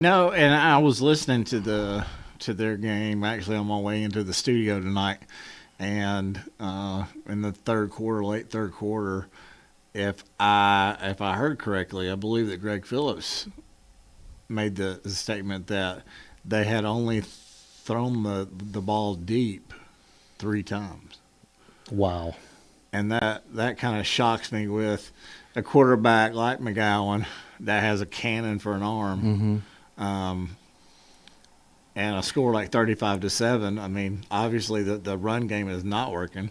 No, and I was listening to their game actually on my way into the studio tonight, and in the third quarter, late third quarter, if I heard correctly, I believe that Greg Phillips made the statement that they had only thrown the ball deep 3 times, Wow. and that kind of shocks me with a quarterback like McGowan that has a cannon for an arm. Um, and a score like 35-7. I mean, obviously the run game is not working.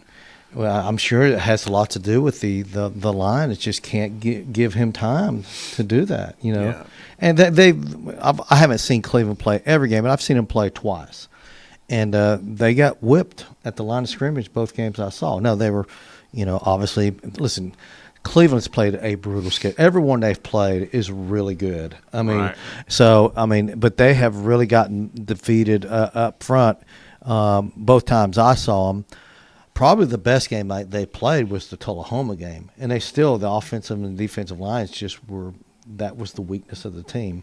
Well, I'm sure it has a lot to do with the line. It just can't give him time to do that, you know. Yeah. And I haven't seen Cleveland play every game, but I've seen them play twice. And they got whipped at the line of scrimmage both games I saw. No, they were, obviously, listen, Cleveland's played a brutal schedule. Everyone they've played is really good. I mean, Right. but they have really gotten defeated up front both times I saw them. Probably the best game they played was the Tullahoma game, and the offensive and defensive lines that was the weakness of the team.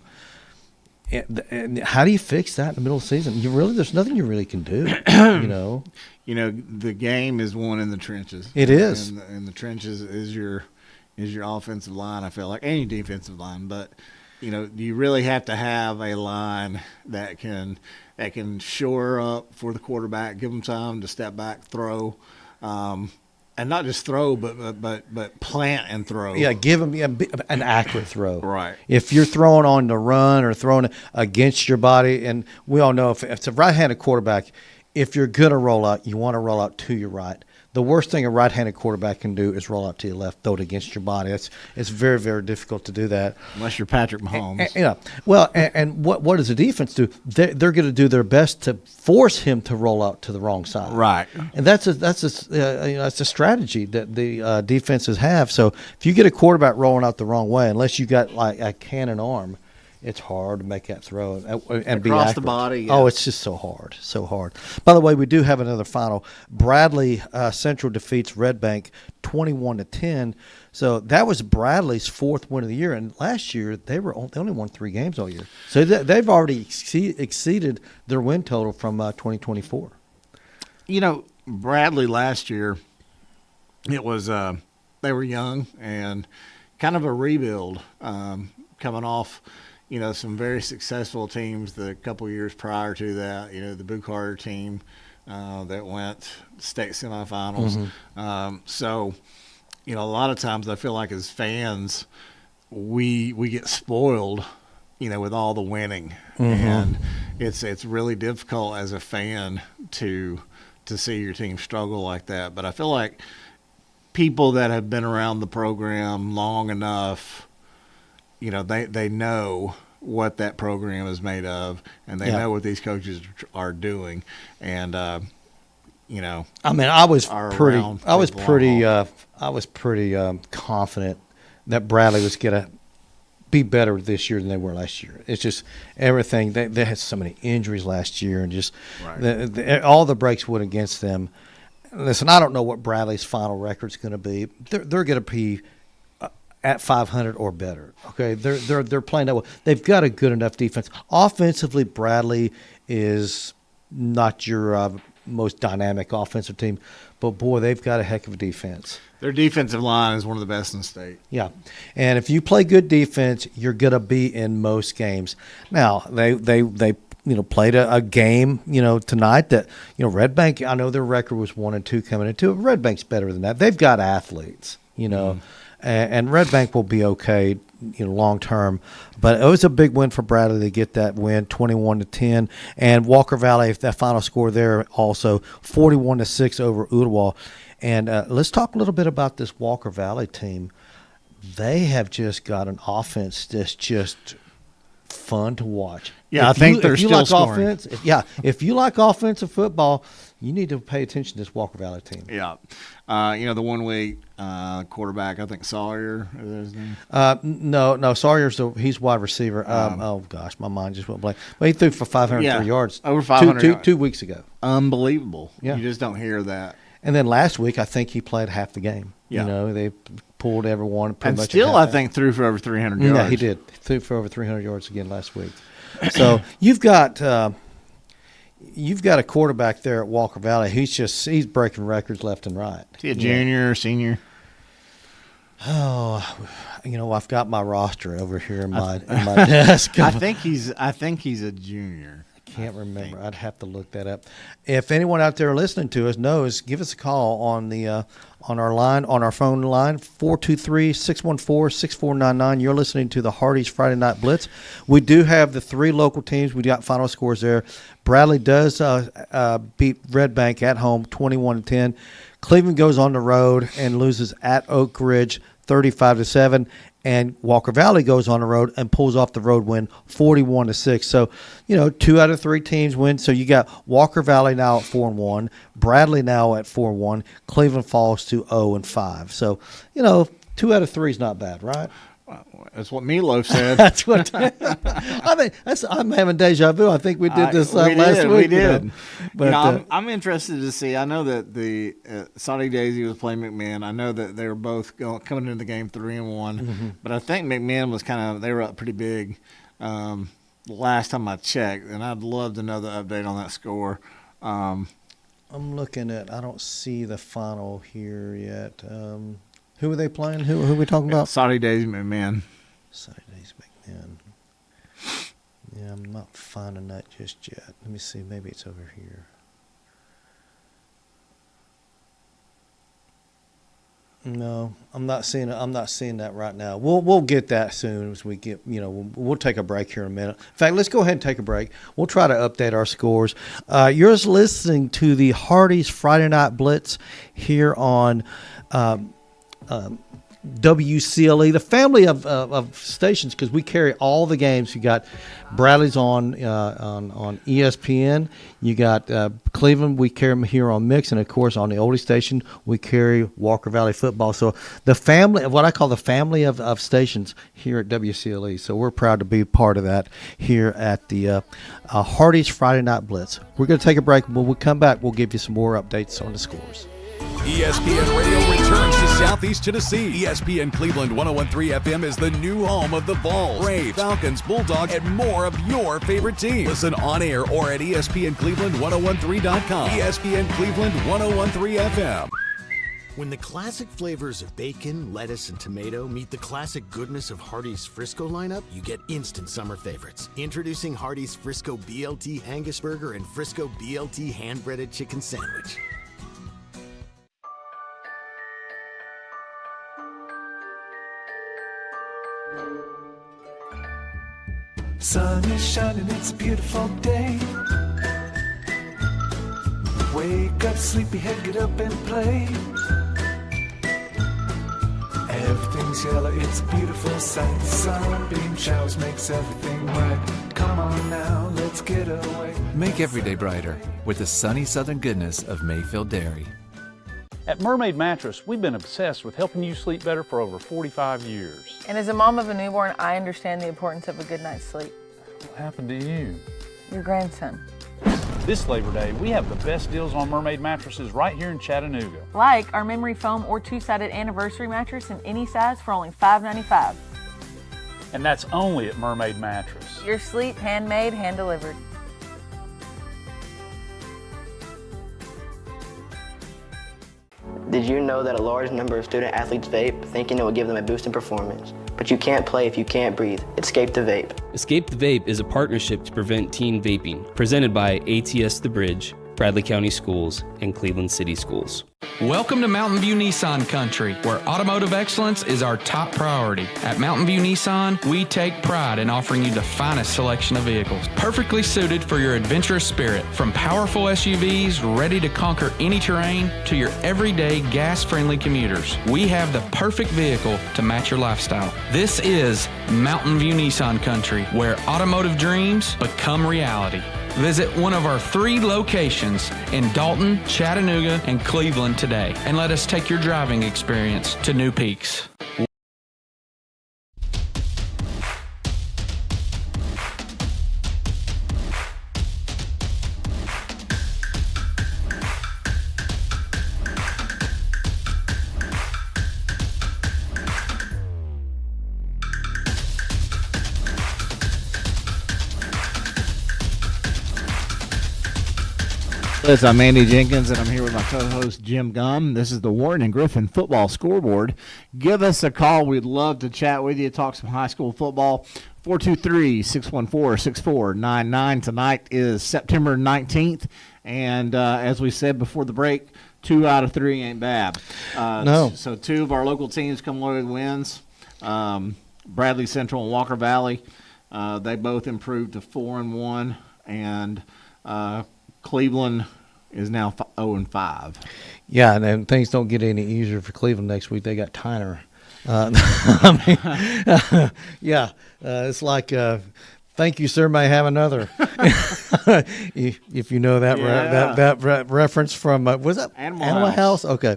And how do you fix that in the middle of the season? There's nothing you really can do, you know. The game is won in the trenches. It is. And the trenches is your offensive line. I feel like any defensive line, but you really have to have a line that can shore up for the quarterback, give them time to step back, throw, and not just throw, but plant and throw. Yeah, give them an accurate throw. Right. If you're throwing on the run or throwing against your body, and we all know if it's a right-handed quarterback, if you're going to roll out, you want to roll out to your right. The worst thing a right-handed quarterback can do is roll out to your left, throw it against your body. It's very, very difficult to do that. Unless you're Patrick Mahomes. And what does the defense do? They're going to do their best to force him to roll out to the wrong side. Right. And that's a strategy that the defenses have. So if you get a quarterback rolling out the wrong way, unless you got like a cannon arm, it's hard to make that throw and be Across accurate. the body. Yeah. Oh, it's just so hard, so hard. By the way, we do have another final. Bradley Central defeats Red Bank 21-10. So that was Bradley's fourth win of the year, and last year they only won 3 games all year. So they've already exceeded their win total from 2024. Bradley last year, it was they were young and kind of a rebuild, coming off some very successful teams the couple years prior to that. The Boo Carter team that went state semifinals. So a lot of times I feel like as fans we get spoiled, with all the winning, and it's really difficult as a fan to see your team struggle like that. But I feel like people that have been around the program long enough, they know what that program is made of, and they know what these coaches are doing. And I was pretty confident that Bradley was going to be better this year than they were last year. It's just everything. They had so many injuries last year, and just all the breaks went against them. Listen, I don't know what Bradley's final record's going to be. They're going to be at 500 or better. Okay, they're playing that well. They've got a good enough defense. Offensively, Bradley is not your most dynamic offensive team, but boy, they've got a heck of a defense. Their defensive line is one of the best in the state. Yeah, and if you play good defense, you're going to be in most games. Now they played a game, tonight that, Red Bank, I know their record was 1-2 coming into it. Red Bank's better than that. They've got athletes, and Red Bank will be okay, long term. But it was a big win for Bradley to get that win, 21-10. And Walker Valley, that final score there also, 41-6 over Ooltewah. And let's talk a little bit about this Walker Valley team. They have just got an offense that's just fun to watch. Yeah, I think they're still scoring. If you like offensive football, you need to pay attention to this Walker Valley team. Yeah. The 1 week quarterback, I think Sawyer is his name. No, Sawyer's he's wide receiver. Oh gosh, my mind just went blank. Well, he threw for 503 yards over 500 2 weeks ago. Unbelievable. Yeah. You just don't hear that. And then last week, I think he played half the game. Yeah. They pulled everyone pretty and much. Still, I think threw for over 300 yards. Yeah, he did. Threw for over 300 yards again last week. So you've got a quarterback there at Walker Valley. He's breaking records left and right. Is he a junior or senior? Oh, I've got my roster over here in my desk. I think he's a junior. Can't remember. I'd have to look that up. If anyone out there listening to us knows, give us a call on our phone line 423-614-6499. You're listening to the Hardee's Friday Night Blitz. We do have the 3 local teams. We got final scores there. Bradley does beat Red Bank at home 21-10. Cleveland goes on the road and loses at Oak Ridge 35-7. And Walker Valley goes on the road and pulls off the road win 41-6. So, 2 out of 3 teams win. So you got Walker Valley now at 4-1, Bradley now at 4-1, Cleveland falls to 0-5. So, 2 out of 3 is not bad, right? That's what Milo said. That's what I think. I'm having deja vu. I think we did this last week. We did. But I'm interested to see. I know that the Saudi Daisy was playing McMahon. I know that they were both coming into the game 3-1. But I think McMahon was they were up pretty big last time I checked, and I'd love to know the update on that score. I'm looking at. I don't see the final here yet. Who are they playing? Who are we talking about? Saudi Daisy McMahon. Saudi Daisy McMahon. Yeah, I'm not finding that just yet. Let me see. Maybe it's over here. No, I'm not seeing it. I'm not seeing that right now. We'll get that soon as we get. We'll take a break here in a minute. In fact, let's go ahead and take a break. We'll try to update our scores. You're listening to the Hardee's Friday Night Blitz here on WCLE, the family of stations, because we carry all the games. You got Bradley's on ESPN. You got Cleveland. We carry them here on Mix, and of course on the oldie station we carry Walker Valley football. So the family of what I call the family of stations here at WCLE. So we're proud to be part of that here at the Hardee's Friday Night Blitz. We're going to take a break. When we come back, we'll give you some more updates on the scores. ESPN Radio returns to Southeast Tennessee. ESPN Cleveland 101.3 FM is the new home of the Vols, Braves, Falcons, Bulldogs, and more of your favorite teams. Listen on air or at ESPNCleveland1013.com. ESPN Cleveland 101.3 FM. When the classic flavors of bacon, lettuce, and tomato meet the classic goodness of Hardee's Frisco lineup, you get instant summer favorites. Introducing Hardee's Frisco BLT Angus Burger and Frisco BLT Hand-Breaded Chicken Sandwich. Sun is shining, it's a beautiful day. Wake up, sleepyhead, get up and play. Everything's yellow, it's a beautiful sight. Sunbeam showers makes everything bright. Come on now, let's get away. Make every day brighter with the sunny southern goodness of Mayfield Dairy. At Mermaid Mattress, we've been obsessed with helping you sleep better for over 45 years. And as a mom of a newborn, I understand the importance of a good night's sleep. What happened to you? Your grandson. This Labor Day, we have the best deals on Mermaid mattresses right here in Chattanooga. Like our memory foam or two-sided anniversary mattress in any size for only $5.95. And that's only at Mermaid Mattress. Your sleep handmade, hand-delivered. Did you know that a large number of student athletes vape, thinking it will give them a boost in performance? But you can't play if you can't breathe. Escape the vape. Escape the Vape is a partnership to prevent teen vaping, presented by ATS The Bridge, Bradley County Schools, and Cleveland City Schools. Welcome to Mountain View Nissan Country, where automotive excellence is our top priority. At Mountain View Nissan, we take pride in offering you the finest selection of vehicles, perfectly suited for your adventurous spirit. From powerful SUVs ready to conquer any terrain to your everyday gas-friendly commuters, we have the perfect vehicle to match your lifestyle. This is Mountain View Nissan Country, where automotive dreams become reality. Visit one of our 3 locations in Dalton, Chattanooga, and Cleveland today, and let us take your driving experience to new peaks. Blitz, I'm Andy Jenkins, and I'm here with my co-host Jim Gum. This is the Wharton and Griffin Football Scoreboard. Give us a call. We'd love to chat with you, talk some high school football. 423-614-6499. Tonight is September 19th, and as we said before the break, 2 out of 3 ain't bad. No. So 2 of our local teams come away with wins. Bradley Central and Walker Valley, they both improved to 4-1, and Cleveland is now 0-5. Yeah, and things don't get any easier for Cleveland next week. They got Tyner. It's like, thank you, sir, may have another. If you know that reference from, was that Animal House? Okay.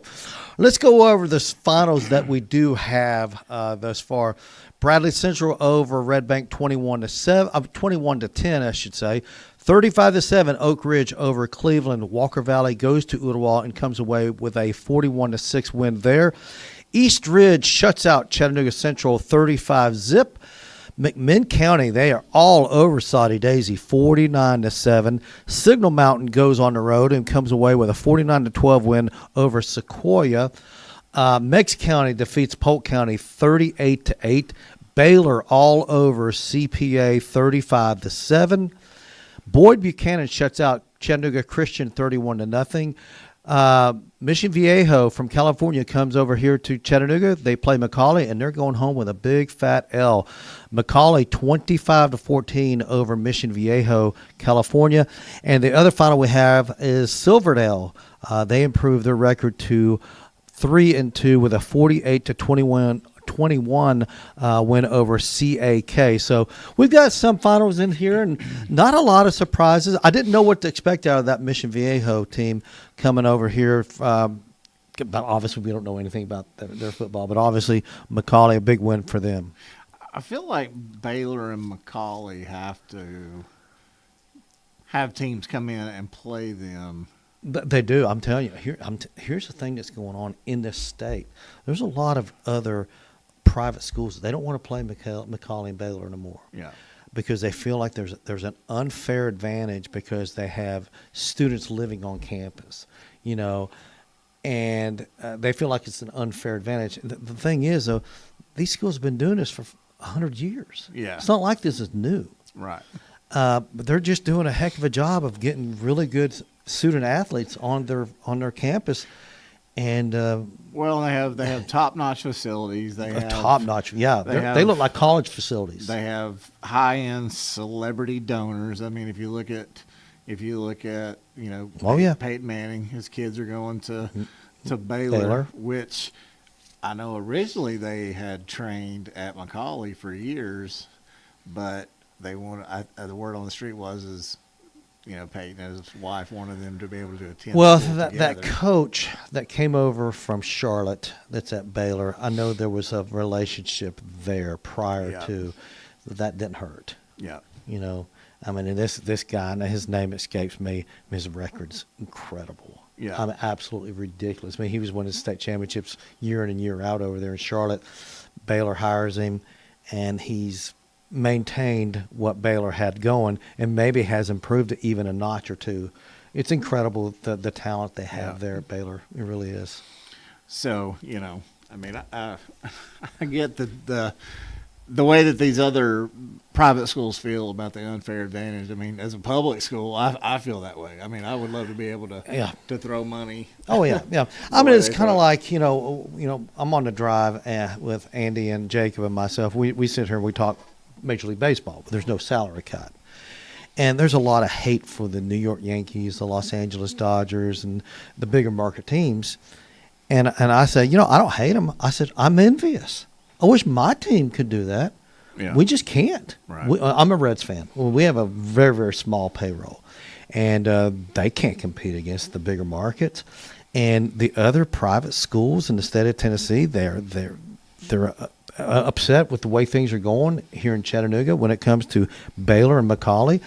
Let's go over the finals that we do have thus far. Bradley Central over Red Bank 21-10, I should say. 35-7, Oak Ridge over Cleveland. Walker Valley goes to Ottawa and comes away with a 41-6 win there. East Ridge shuts out Chattanooga Central 35-zip. McMinn County, they are all over Soddy Daisy 49-7. Signal Mountain goes on the road and comes away with a 49-12 win over Sequoia. Meigs County defeats Polk County 38-8. Baylor all over CPA 35-7. Boyd Buchanan shuts out Chattanooga Christian 31-0. Mission Viejo from California comes over here to Chattanooga. They play McCallie, and they're going home with a big fat L. McCallie 25-14 over Mission Viejo, California. And the other final we have is Silverdale. They improved their record to 3-2 with a 48-21 win over CAK. So we've got some finals in here and not a lot of surprises. I didn't know what to expect out of that Mission Viejo team coming over here. But obviously, we don't know anything about their football. But obviously, McCallie, a big win for them. I feel like Baylor and McCallie have to have teams come in and play them. They do. I'm telling you. Here's the thing that's going on in this state. There's a lot of other private schools. They don't want to play McCallie and Baylor anymore. Yeah. Because they feel like there's an unfair advantage because they have students living on campus, and they feel like it's an unfair advantage. The thing is, though, these schools have been doing this for 100 years. Yeah. It's not like this is new. Right. But they're just doing a heck of a job of getting really good student athletes on their campus. And they have top-notch facilities. They have top-notch. Yeah, they look like college facilities. They have high-end celebrity donors. I mean, if you look at Peyton Manning, his kids are going to Baylor, which I know originally they had trained at McCallie for years, but they wanted. The word on the street is Peyton and his wife wanted them to be able to attend. Well, that coach that came over from Charlotte that's at Baylor, I know there was a relationship there prior to. That didn't hurt. Yeah. I mean, this guy, now his name escapes me. His record's incredible. Yeah. I mean, absolutely ridiculous. I mean, he was winning state championships year in and year out over there in Charlotte. Baylor hires him, and he's maintained what Baylor had going and maybe has improved it even a notch or two. It's incredible the talent they have there at Baylor. It really is. So, I mean, I get the way that these other private schools feel about the unfair advantage. I mean, as a public school, I feel that way. I mean, I would love to be able to throw money. Oh, yeah, yeah. I mean, it's kind of like, I'm on the drive with Andy and Jacob and myself. We sit here and we talk Major League Baseball, but there's no salary cut. And there's a lot of hate for the New York Yankees, the Los Angeles Dodgers, and the bigger market teams. And I said, I don't hate them. I said, I'm envious. I wish my team could do that. Yeah. We just can't. Right. I'm a Reds fan. Well, we have a very, very small payroll. And they can't compete against the bigger markets. And the other private schools in the state of Tennessee, they're upset with the way things are going here in Chattanooga when it comes to Baylor and McCallie.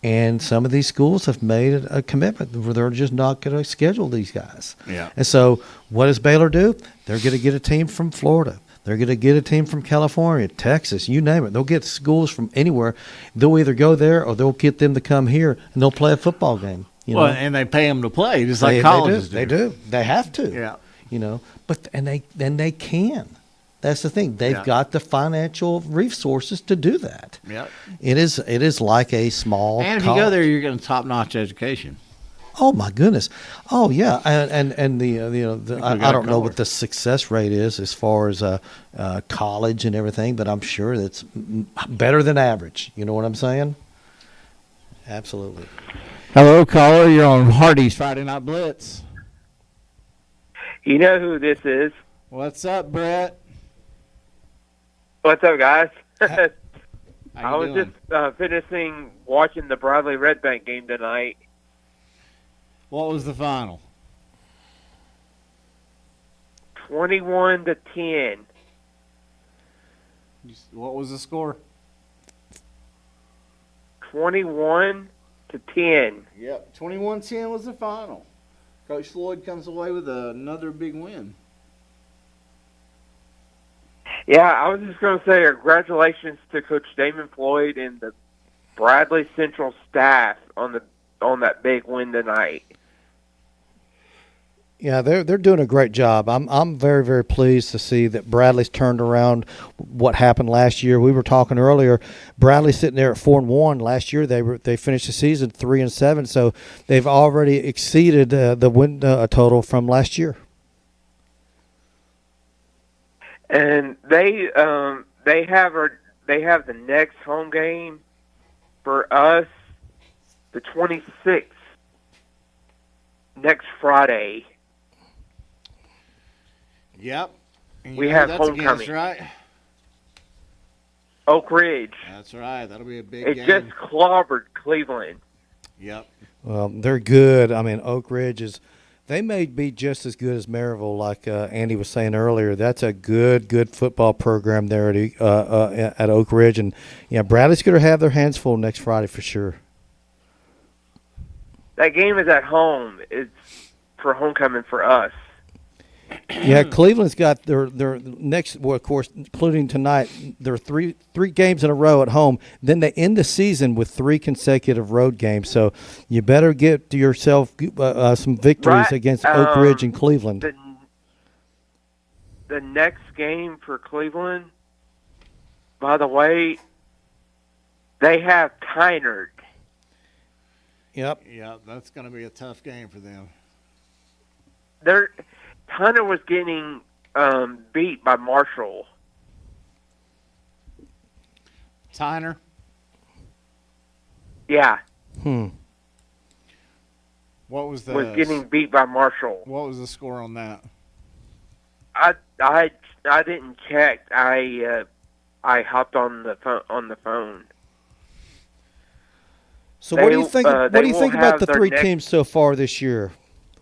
And some of these schools have made a commitment where they're just not going to schedule these guys. Yeah. And so what does Baylor do? They're going to get a team from Florida. They're going to get a team from California, Texas, you name it. They'll get schools from anywhere. They'll either go there or they'll get them to come here, and they'll play a football game. You Well, know? and they pay them to play, just like colleges do. They do. They have to. Yeah. You know, but they can. That's the thing. They've Yeah. got the financial resources to do that. Yep. It is like a small. And if college. you go there, you're getting top-notch education. Oh my goodness! Oh yeah, and the I don't know what the success rate is as far as college and everything, but I'm sure that's better than average. You know what I'm saying? Absolutely. Hello, caller. You're on Hardee's Friday Night Blitz. You know who this is. What's up, Brett? What's up, guys? How I was doing? just finishing watching the Bradley Red Bank game tonight. What was the final? 21-10. What was the score? 21-10. Yep, 21-10 was the final. Coach Floyd comes away with another big win. Yeah, I was just going to say congratulations to Coach Damon Floyd and the Bradley Central staff on that big win tonight. Yeah, they're doing a great job. I'm very, very pleased to see that Bradley's turned around what happened last year. We were talking earlier. Bradley's sitting there at 4-1. Last year they finished the season 3-7, so they've already exceeded the win total from last year. And they have the next home game for us, the 26th, next Friday. Yep. And We know have that's homecoming. against, right? Oak Ridge. That's right. That'll be a big It game. just clobbered Cleveland. Yep. Well, they're good. I mean, Oak Ridge they may be just as good as Maryville, like Andy was saying earlier. That's a good football program there at Oak Ridge. And, yeah, Bradley's going to have their hands full next Friday for sure. That game is at home. It's for homecoming for us. Yeah, Cleveland's got their next, well, of course, including tonight, there are three games in a row at home. Then they end the season with 3 consecutive road games. So you better get yourself some victories against Oak Ridge and Cleveland. The next game for Cleveland, by the way, they have Tynard. Yep. Yep, that's going to be a tough game for them. Tynard was getting beat by Marshall. Tyner? Yeah. What was Was getting beat by Marshall. What was the score on that? I didn't check. I hopped on the phone. So what do you think? What do you think about the 3 teams so far this year?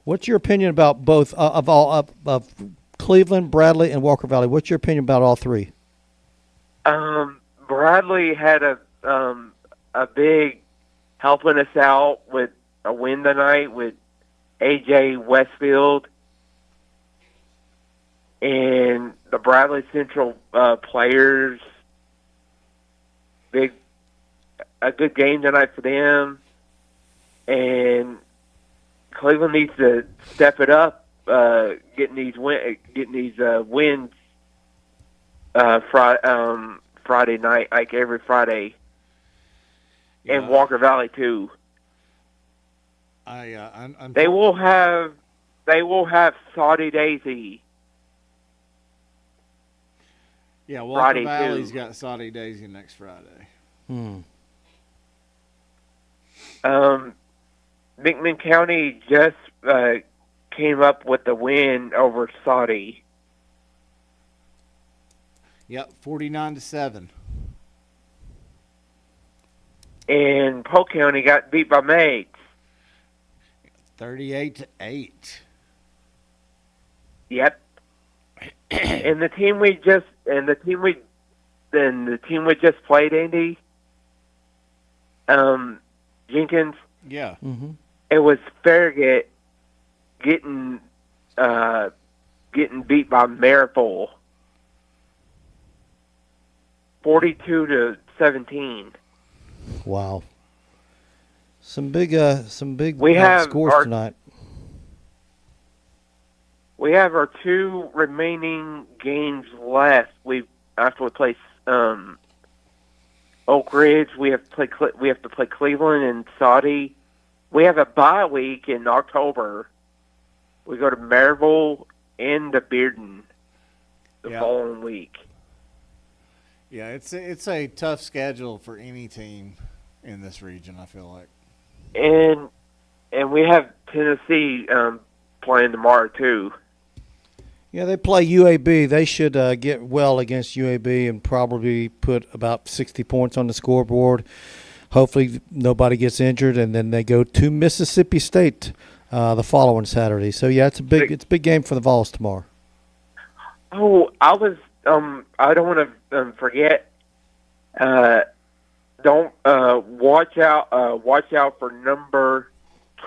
What's your opinion about both of Cleveland, Bradley, and Walker Valley? What's your opinion about all 3? Bradley had a big helping us out with a win tonight with AJ Westfield and the Bradley Central players. A good game tonight for them, and Cleveland needs to step it up, getting these wins Friday night, like every Friday, and Walker Valley too. They will have Saudi Daisy. Yeah, Walker Friday Valley's too. got Saudi Daisy next Friday. Bickman County just came up with the win over Saudi. Yep, 49-7. And Polk County got beat by Meigs. 38-8. Yep. And the team we just played, Andy, Jenkins. Yeah. Mm-hmm. It was Farragut getting beat by Maryville, 42-17. Wow. Some big scores tonight. We have our 2 remaining games left. After we play Oak Ridge, we have to play Cleveland and Saudi. We have a bye week in October. We go to Maryville and to Bearden the following week. Yeah, it's a tough schedule for any team in this region, I feel like. And we have Tennessee playing tomorrow too. Yeah, they play UAB. They should get well against UAB and probably put about 60 points on the scoreboard. Hopefully nobody gets injured, and then they go to Mississippi State the following Saturday. So yeah, it's a big game for the Vols tomorrow. Oh, I don't want to forget. Don't watch out for number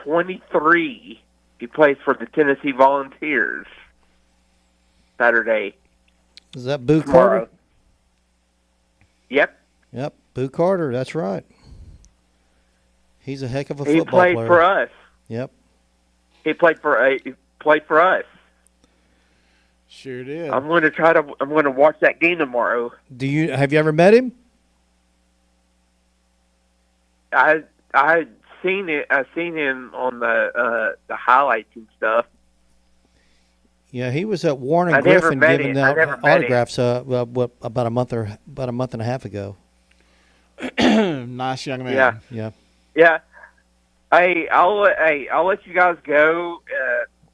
23. He plays for the Tennessee Volunteers Saturday. Is that Boo tomorrow. Carter? Yep, Boo Carter. That's right. He's a heck of a football player. He played for us. Yep. He played for us. Sure did. I'm going to watch that game tomorrow. Have you ever met him? I seen it. I seen him on the highlights and stuff. Yeah, he was at Warren and Griffin giving out autographs. About a month and a half ago. Nice young man. Yeah. Hey, I'll let you guys go.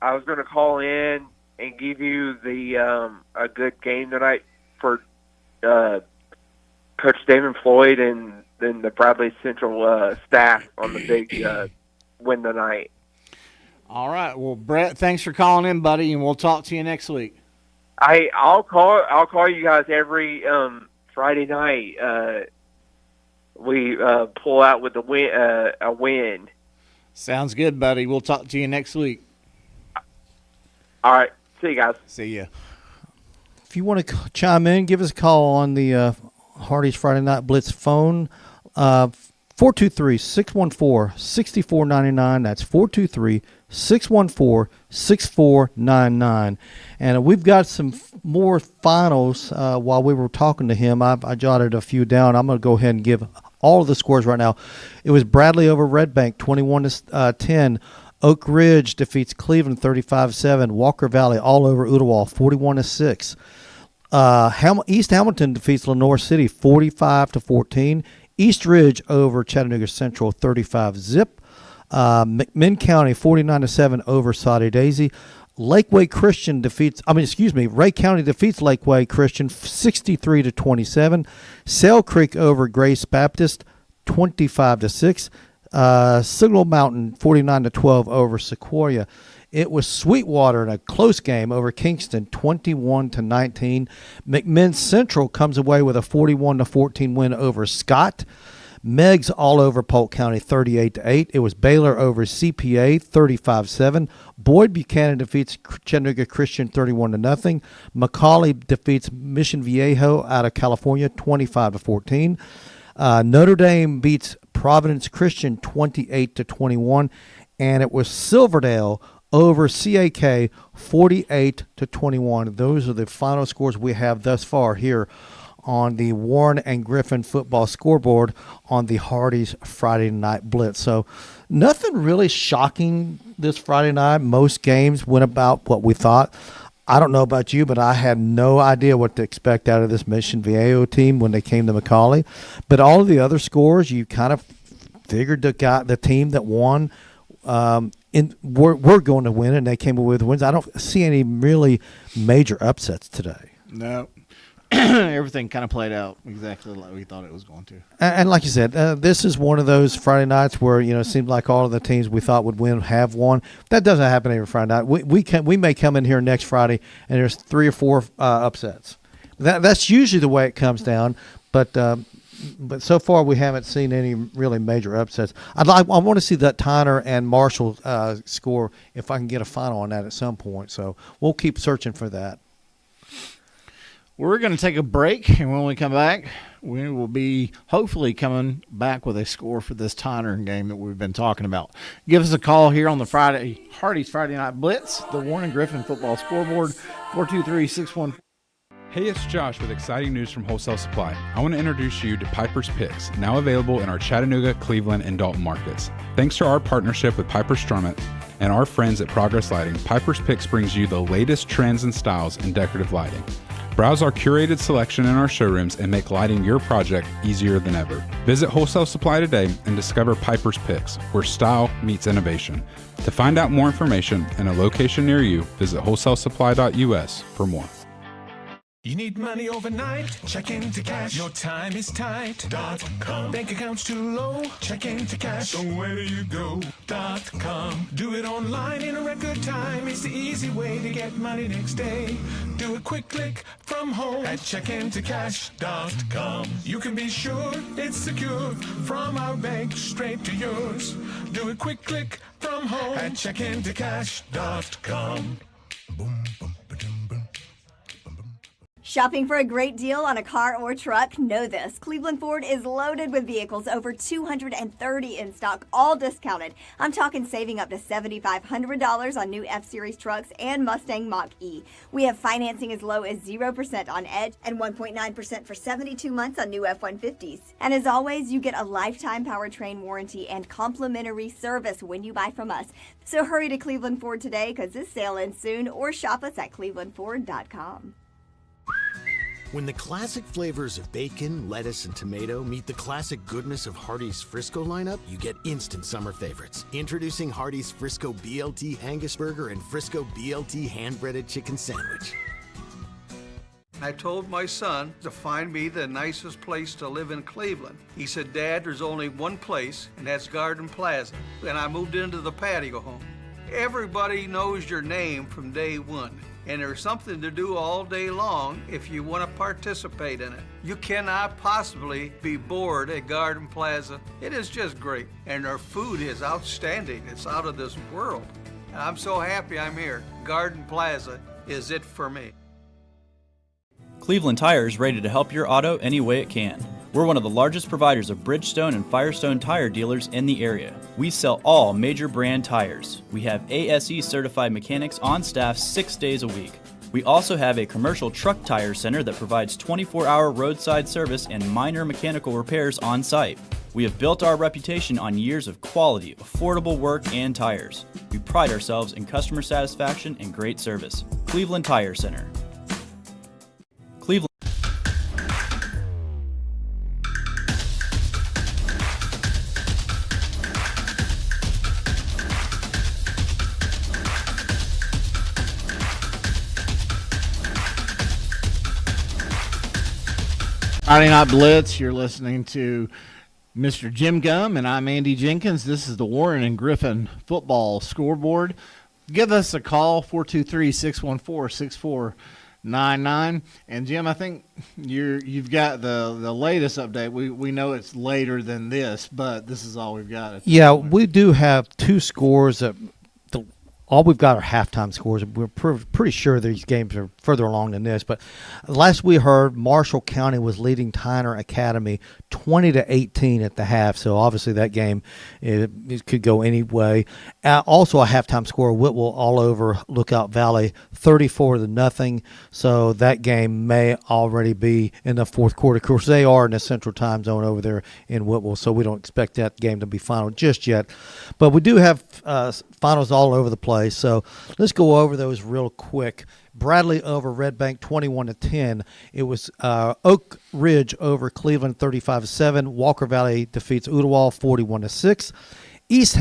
I was going to call in and give you the a good game tonight for Coach Damon Floyd and then the Bradley Central staff on the big win tonight. All right. Well, Brett, thanks for calling in, buddy, and we'll talk to you next week. I'll call you guys every Friday night. We pull out with a win. Sounds good, buddy. We'll talk to you next week. All right. See you guys. See ya. If you want to chime in, give us a call on the Hardee's Friday Night Blitz phone. 423-614-6499. That's 423-614-6499. And we've got some more finals. While we were talking to him, I jotted a few down. I'm going to go ahead and give all of the scores right now. It was Bradley over Red Bank, 21-10. Oak Ridge defeats Cleveland 35-7. Walker Valley all over Ooltewah 41-6. East Hamilton defeats Lenoir City 45-14. East Ridge over Chattanooga Central 35-zip. McMinn County 49-7 over Saudi Daisy. Ray County defeats Lakeway Christian 63-27. Sail Creek over Grace Baptist 25-6. Signal Mountain 49-12 over Sequoia. It was Sweetwater in a close game over Kingston 21-19. McMinn Central comes away with a 41-14 win over Scott. Meggs all over Polk County 38-8. It was Baylor over CPA 35-7. Boyd Buchanan defeats Chattanooga Christian 31-0. Macaulay defeats Mission Viejo out of California 25-14. Notre Dame beats Providence Christian 28-21, and it was Silverdale over CAK 48-21. Those are the final scores we have thus far here on the Warren and Griffin football scoreboard on the Hardee's Friday Night Blitz. So nothing really shocking this Friday night. Most games went about what we thought. I don't know about you, but I had no idea what to expect out of this Mission Viejo team when they came to Macaulay. But all of the other scores, you kind of figured the team that won we're going to win, and they came away with wins. I don't see any really major upsets today. No. Everything kind of played out exactly like we thought it was going to. And like you said, this is one of those Friday nights where, it seemed like all of the teams we thought would win have won. That doesn't happen every Friday night. We may come in here next Friday and there's 3 or 4 upsets. That's usually the way it comes down, but so far we haven't seen any really major upsets. I want to see that Tyner and Marshall score if I can get a final on that at some point. So we'll keep searching for that. We're going to take a break, and when we come back, we will be hopefully coming back with a score for this Tyner game that we've been talking about. Give us a call here on the Hardee's Friday Night Blitz, the Warren and Griffin football scoreboard, 423-614. Hey, it's Josh with exciting news from Wholesale Supply. I want to introduce you to Piper's Picks, now available in our Chattanooga, Cleveland, and Dalton markets. Thanks to our partnership with Piper Strummett and our friends at Progress Lighting, Piper's Picks brings you the latest trends and styles in decorative lighting. Browse our curated selection in our showrooms and make lighting your project easier than ever. Visit Wholesale Supply today and discover Piper's Picks, where style meets innovation. To find out more information and a location near you, visit wholesalesupply.us for more. You need money overnight? Check into cash. Your time is tight. .com. Bank account's too low? Check into cash. So where do you go? .com. Do it online in a record time. It's the easy way to get money next day. Do a quick click from home at checkintocash.com. You can be sure it's secure from our bank straight to yours. Do a quick click from home at checkintocash.com. Boom, boom, ba-dum, boom. Shopping for a great deal on a car or truck? Know this. Cleveland Ford is loaded with vehicles, over 230 in stock, all discounted. I'm talking saving up to $7,500 on new F-Series trucks and Mustang Mach-E. We have financing as low as 0% on Edge and 1.9% for 72 months on new F-150s. And as always, you get a lifetime powertrain warranty and complimentary service when you buy from us. So hurry to Cleveland Ford today because this sale ends soon, or shop us at clevelandford.com. When the classic flavors of bacon, lettuce, and tomato meet the classic goodness of Hardee's Frisco lineup, you get instant summer favorites. Introducing Hardee's Frisco BLT Angus Burger and Frisco BLT hand-breaded chicken sandwich. I told my son to find me the nicest place to live in Cleveland. He said, Dad, there's only one place, and that's Garden Plaza. And I moved into the patio home. Everybody knows your name from day one. And there's something to do all day long if you want to participate in it. You cannot possibly be bored at Garden Plaza. It is just great. And their food is outstanding. It's out of this world. And I'm so happy I'm here. Garden Plaza is it for me. Cleveland Tire is ready to help your auto any way it can. We're one of the largest providers of Bridgestone and Firestone tire dealers in the area. We sell all major brand tires. We have ASE certified mechanics on staff 6 days a week. We also have a commercial truck tire center that provides 24-hour roadside service and minor mechanical repairs on site. We have built our reputation on years of quality, affordable work and tires. We pride ourselves in customer satisfaction and great service. Cleveland Tire Center. Cleveland. Friday Night Blitz, you're listening to Mr. Jim Gum, and I'm Andy Jenkins. This is the Warren and Griffin football scoreboard. Give us a call, 423-614-6499. And, Jim, I think you've got the latest update. We know it's later than this, but this is all we've got. Yeah, we do have two scores. All we've got are halftime scores. We're pretty sure these games are further along than this. But last we heard, Marshall County was leading Tyner Academy 20-18 at the half. So obviously that game it could go any way. Also a halftime score, Whitwell all over Lookout Valley, 34-0. So that game may already be in the fourth quarter. Of course, they are in the Central Time Zone over there in Whitwell, so we don't expect that game to be final just yet. But we do have finals all over the place. So let's go over those real quick. Bradley over Red Bank 21-10. It was Oak Ridge over Cleveland 35-7. Walker Valley defeats Ooltewah 41-6. East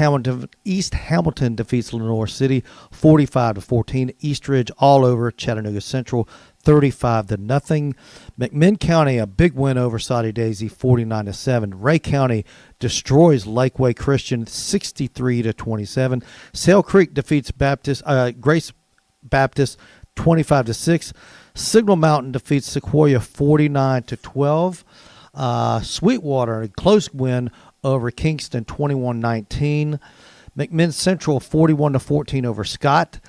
Hamilton defeats Lenore City 45-14. East Ridge all over Chattanooga Central 35-0. McMinn County, a big win over Saudi Daisy 49-7. Ray County destroys Lakeway Christian 63-27. Sale Creek defeats Grace Baptist 25-6. Signal Mountain defeats Sequoia 49-12. Sweetwater, a close win over Kingston 21-19. McMinn Central 41-14 over Scott.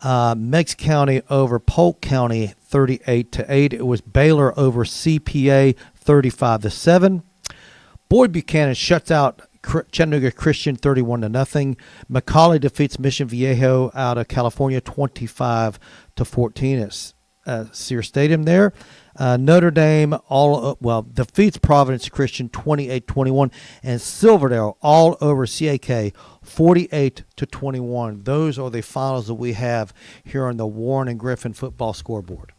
Meigs County over Polk County 38-8. It was Baylor over CPA 35-7. Boyd Buchanan shuts out Chattanooga Christian 31-0. McCallie defeats Mission Viejo out of California 25-14 at Sears Stadium there. Notre Dame defeats Providence Christian 28-21, and Silverdale all over CAK 48-21. Those are the finals that we have here on the Warren and Griffin football scoreboard.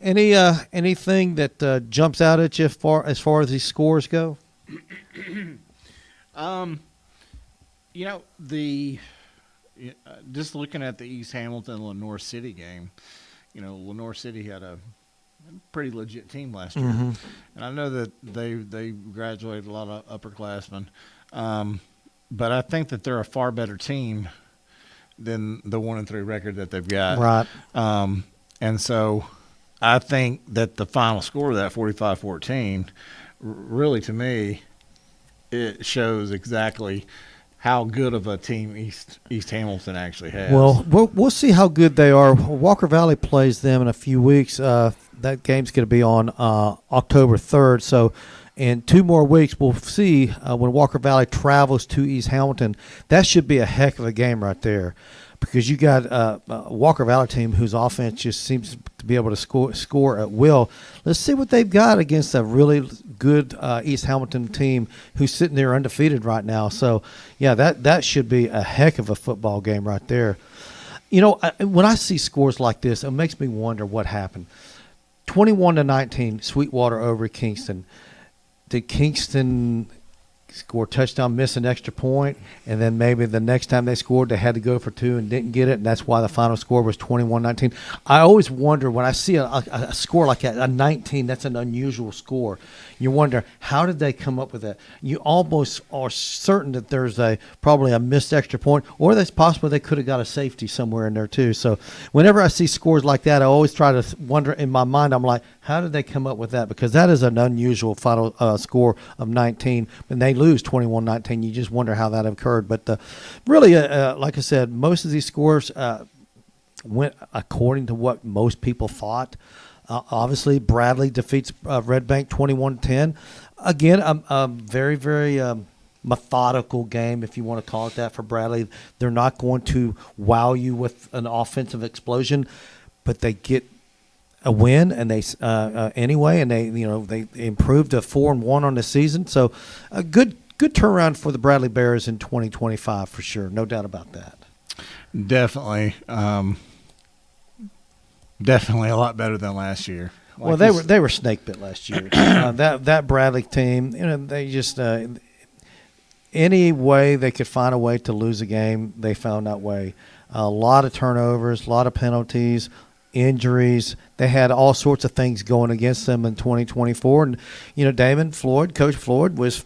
Anything that jumps out at you as far as these scores go? Just looking at the East Hamilton Lenore City game, Lenore City had a pretty legit team last year, and I know that they graduated a lot of upperclassmen, but I think that they're a far better team than the 1-3 record that they've got. Right. And so I think that the final score of that 45-14, really to me, it shows exactly how good of a team East Hamilton actually has. Well, we'll see how good they are. Walker Valley plays them in a few weeks. That game's going to be on October 3rd. So in 2 more weeks, we'll see when Walker Valley travels to East Hamilton. That should be a heck of a game right there, because you got a Walker Valley team whose offense just seems to be able to score at will. Let's see what they've got against a really good East Hamilton team who's sitting there undefeated right now. So, yeah, that should be a heck of a football game right there. When I see scores like this, it makes me wonder what happened. 21-19, Sweetwater over Kingston. Did Kingston score a touchdown, miss an extra point, and then maybe the next time they scored, they had to go for 2 and didn't get it, and that's why the final score was 21-19. I always wonder when I see a score like that, a 19, that's an unusual score. You wonder, how did they come up with that? You almost are certain that there's probably a missed extra point, or that's possible they could have got a safety somewhere in there too. So whenever I see scores like that, I always try to wonder in my mind, I'm like, how did they come up with that? Because that is an unusual final score of 19, and they lose 21-19. You just wonder how that occurred. But really, like I said, most of these scores went according to what most people thought. Obviously, Bradley defeats Red Bank 21-10. Again, a very, very methodical game, if you want to call it that, for Bradley. They're not going to wow you with an offensive explosion, but they get a win, and they anyway, and they improved to 4-1 on the season. So a good turnaround for the Bradley Bears in 2025 for sure, no doubt about that. Definitely. Definitely a lot better than last year. Well, they were snake bit last year. That Bradley team, they just any way they could find a way to lose a game, they found that way. A lot of turnovers, a lot of penalties, injuries. They had all sorts of things going against them in 2024. And Damon Floyd, Coach Floyd, was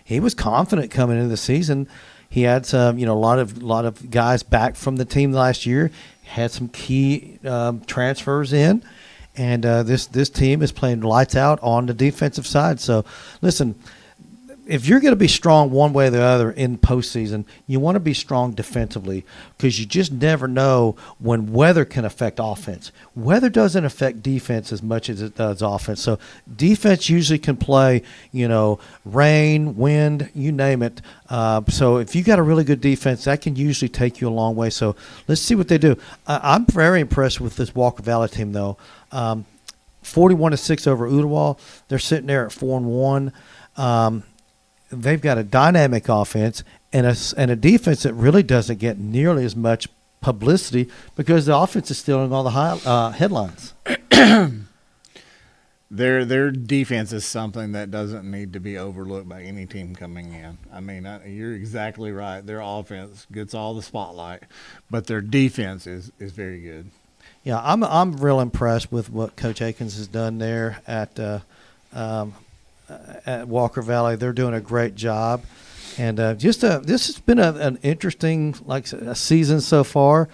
he was confident coming into the season. He had some a lot of guys back from the team last year. Had some key transfers in, and this team is playing lights out on the defensive side. So, listen, if you're going to be strong one way or the other in postseason, you want to be strong defensively, because you just never know when weather can affect offense. Weather doesn't affect defense as much as it does offense. So defense usually can play, rain, wind, you name it. So if you got a really good defense, that can usually take you a long way. So let's see what they do. I'm very impressed with this Walker Valley team, though. 41-6 over Ooltewah. They're sitting there at 4-1. They've got a dynamic offense and a defense that really doesn't get nearly as much publicity because the offense is stealing all the headlines. Their defense is something that doesn't need to be overlooked by any team coming in. I mean, you're exactly right. Their offense gets all the spotlight, but their defense is very good. Yeah, I'm real impressed with what Coach Akins has done there at Walker Valley. They're doing a great job, and this has been an interesting a season so far.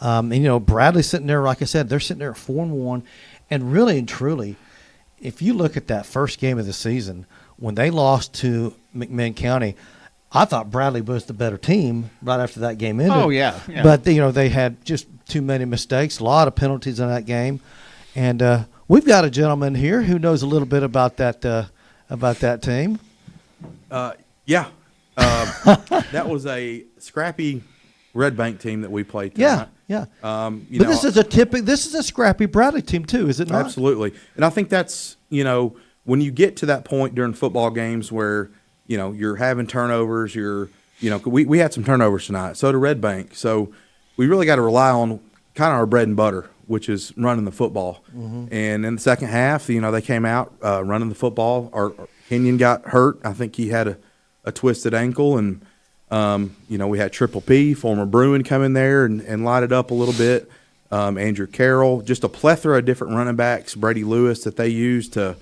And Bradley sitting there, like I said, they're sitting there at 4-1, and really and truly, if you look at that first game of the season when they lost to McMinn County, I thought Bradley was the better team right after that game ended. Oh, yeah. But, they had just too many mistakes, a lot of penalties in that game. And we've got a gentleman here who knows a little bit about that team. Yeah. That was a scrappy Red Bank team that we played tonight. Yeah. This is a scrappy Bradley team too, is it not? Absolutely. And I think that's, when you get to that point during football games where, you're having turnovers, we had some turnovers tonight, so did Red Bank. So we really got to rely on kind of our bread and butter, which is running the football. Mm-hmm. And in the second half, they came out running the football. Our Kenyon got hurt. I think he had a twisted ankle, and we had Triple P, former Bruin, come in there and light it up a little bit. Andrew Carroll, just a plethora of different running backs. Brady Lewis that they used to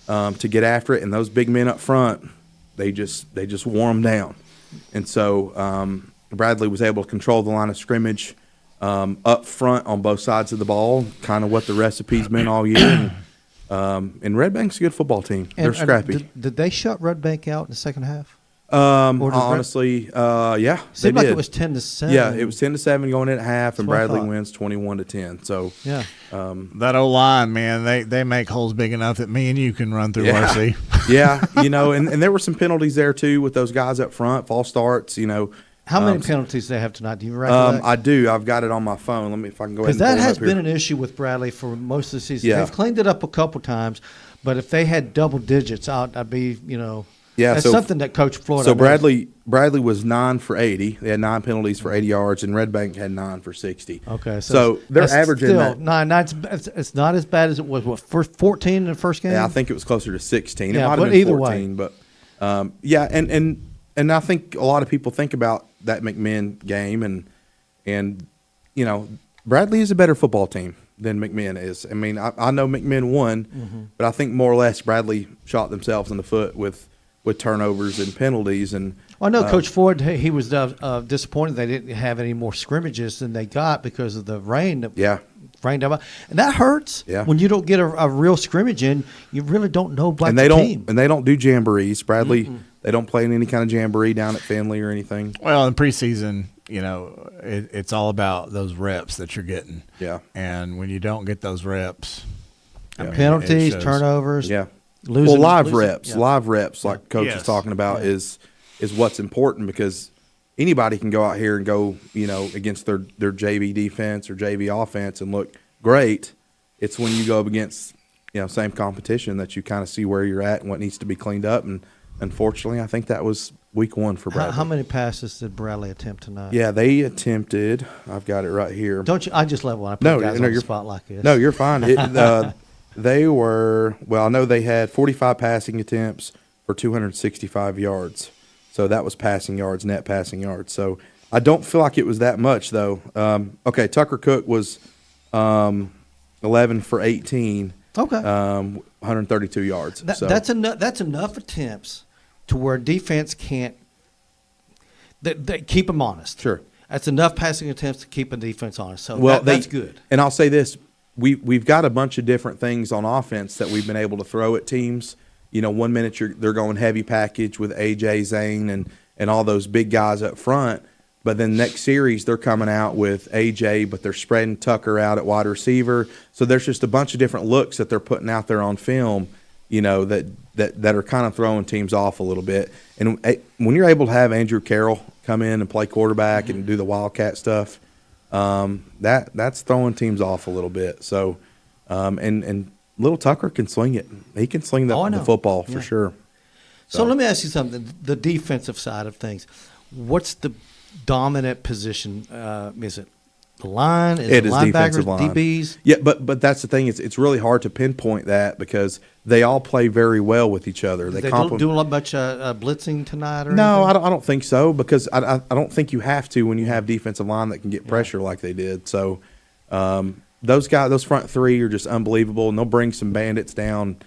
get after it, and those big men up front, they just wore them down. And so Bradley was able to control the line of scrimmage up front on both sides of the ball, kind of what the recipe's been all year. And Red Bank's a good football team. They're scrappy. Did they shut Red Bank out in the second half? Honestly, yeah. Seemed like it was 10-7. Yeah, it was 10-7 going in at half, and Bradley wins 21-10. So yeah, that O-line, man, they make holes big enough that me and you can run through RC. Yeah, and there were some penalties there too with those guys up front, false starts. How many penalties do they have tonight? Do you recollect? I do. I've got it on my phone. Let me, if I can go ahead. Because and that pull it has up been here. an issue with Bradley for most of the season. Yeah. They've cleaned it up a couple times, but if they had double digits, I'd be, Yeah, that's so, something that Coach Floyd. So Bradley was 9 for 80. They had 9 penalties for 80 yards, and Red Bank had 9 for 60. Okay, so they're averaging still, that. 9. It's not as bad as it was. What, first 14 in the first game? Yeah, I think it was closer to 16. Yeah, it might but have been either 14, way. but yeah, and I think a lot of people think about that McMinn game, and Bradley is a better football team than McMinn is. I mean, I know McMinn won, but I think more or less Bradley shot themselves in the foot with turnovers and penalties. And I know Coach Floyd, he was disappointed they didn't have any more scrimmages than they got because of the rain. Rained out, and that hurts. Yeah. When you don't get a real scrimmage in, you really don't know about and the they team. And they don't do jamborees. Bradley, they don't play in any kind of jamboree down at Finley or anything. Well, in preseason, it's all about those reps that you're getting. Yeah. And when you don't get those reps, penalties, turnovers. Yeah. Losing, live reps, like Coach Yes. is talking about is what's important, because anybody can go out here and go, against their JV defense or JV offense and look great. It's when you go up against, same competition that you kind of see where you're at and what needs to be cleaned up. And unfortunately, I think that was week 1 for Bradley. How many passes did Bradley attempt tonight? Yeah, they attempted. I've got it right here. Don't you? I just love when I put guys on the spot like this. No, you're fine. They were, I know they had 45 passing attempts for 265 yards. So that was passing yards, net passing yards. So I don't feel like it was that much, though. Okay, Tucker Cook was 11 for 18. Okay. 132 yards. That's enough attempts to where defense can't they keep them honest. Sure. That's enough passing attempts to keep a defense honest. So that's good. And I'll say this. We've got a bunch of different things on offense that we've been able to throw at teams. 1 minute they're going heavy package with AJ, Zane, and all those big guys up front. But then next series they're coming out with AJ, but they're spreading Tucker out at wide receiver. So there's just a bunch of different looks that they're putting out there on film, that are kind of throwing teams off a little bit. And when you're able to have Andrew Carroll come in and play quarterback and do the Wildcat stuff, that's throwing teams off a little bit. So, and little Tucker can swing it. He can swing the football for sure. So let me ask you something. The defensive side of things, what's the dominant position? Is it the line? It is linebackers, defensive line. DBs? Yeah, but that's the thing. It's really hard to pinpoint that because they all play very well with each other. They don't do a lot much blitzing tonight, or no? anything? I don't think so, because I don't think you have to when you have defensive line that can get pressure like they did. So those guys, those front three are just unbelievable, and they'll bring some bandits down.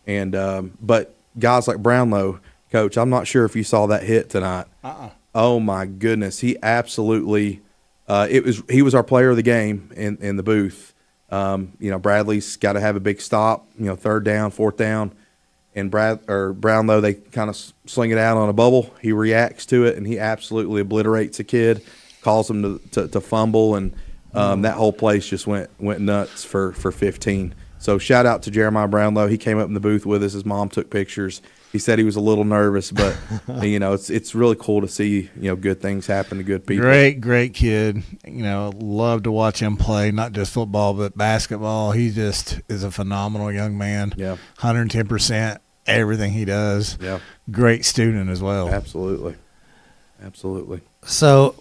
And but guys like Brownlow, Coach, I'm not sure if you saw that hit tonight. Oh my goodness, he absolutely. He was our player of the game in the booth. Bradley's got to have a big stop. 3rd down, 4th down, and Brownlow, they kind of sling it out on a bubble. He reacts to it, and he absolutely obliterates a kid, calls him to fumble, and that whole place just went nuts for 15. So shout out to Jeremiah Brownlow. He came up in the booth with us. His mom took pictures. He said he was a little nervous, but it's really cool to see good things happen to good people. Great kid. Love to watch him play, not just football but basketball. He just is a phenomenal young man. Yeah, 110%. Everything he does. Yeah. Great student as well. Absolutely. So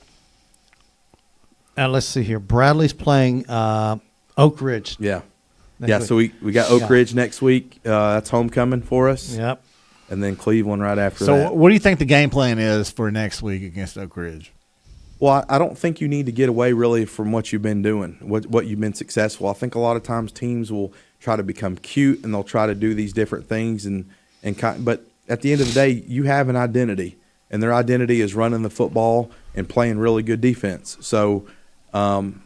let's see here. Bradley's playing Oak Ridge. Yeah. So we got Oak Ridge next week. That's homecoming for us. Yep. And then Cleveland right after that. that. What do you think the game plan is for next week against Oak Ridge? Well, I don't think you need to get away really from what you've been doing, what you've been successful. I think a lot of times teams will try to become cute and they'll try to do these different things but at the end of the day, you have an identity, and their identity is running the football and playing really good defense. So, can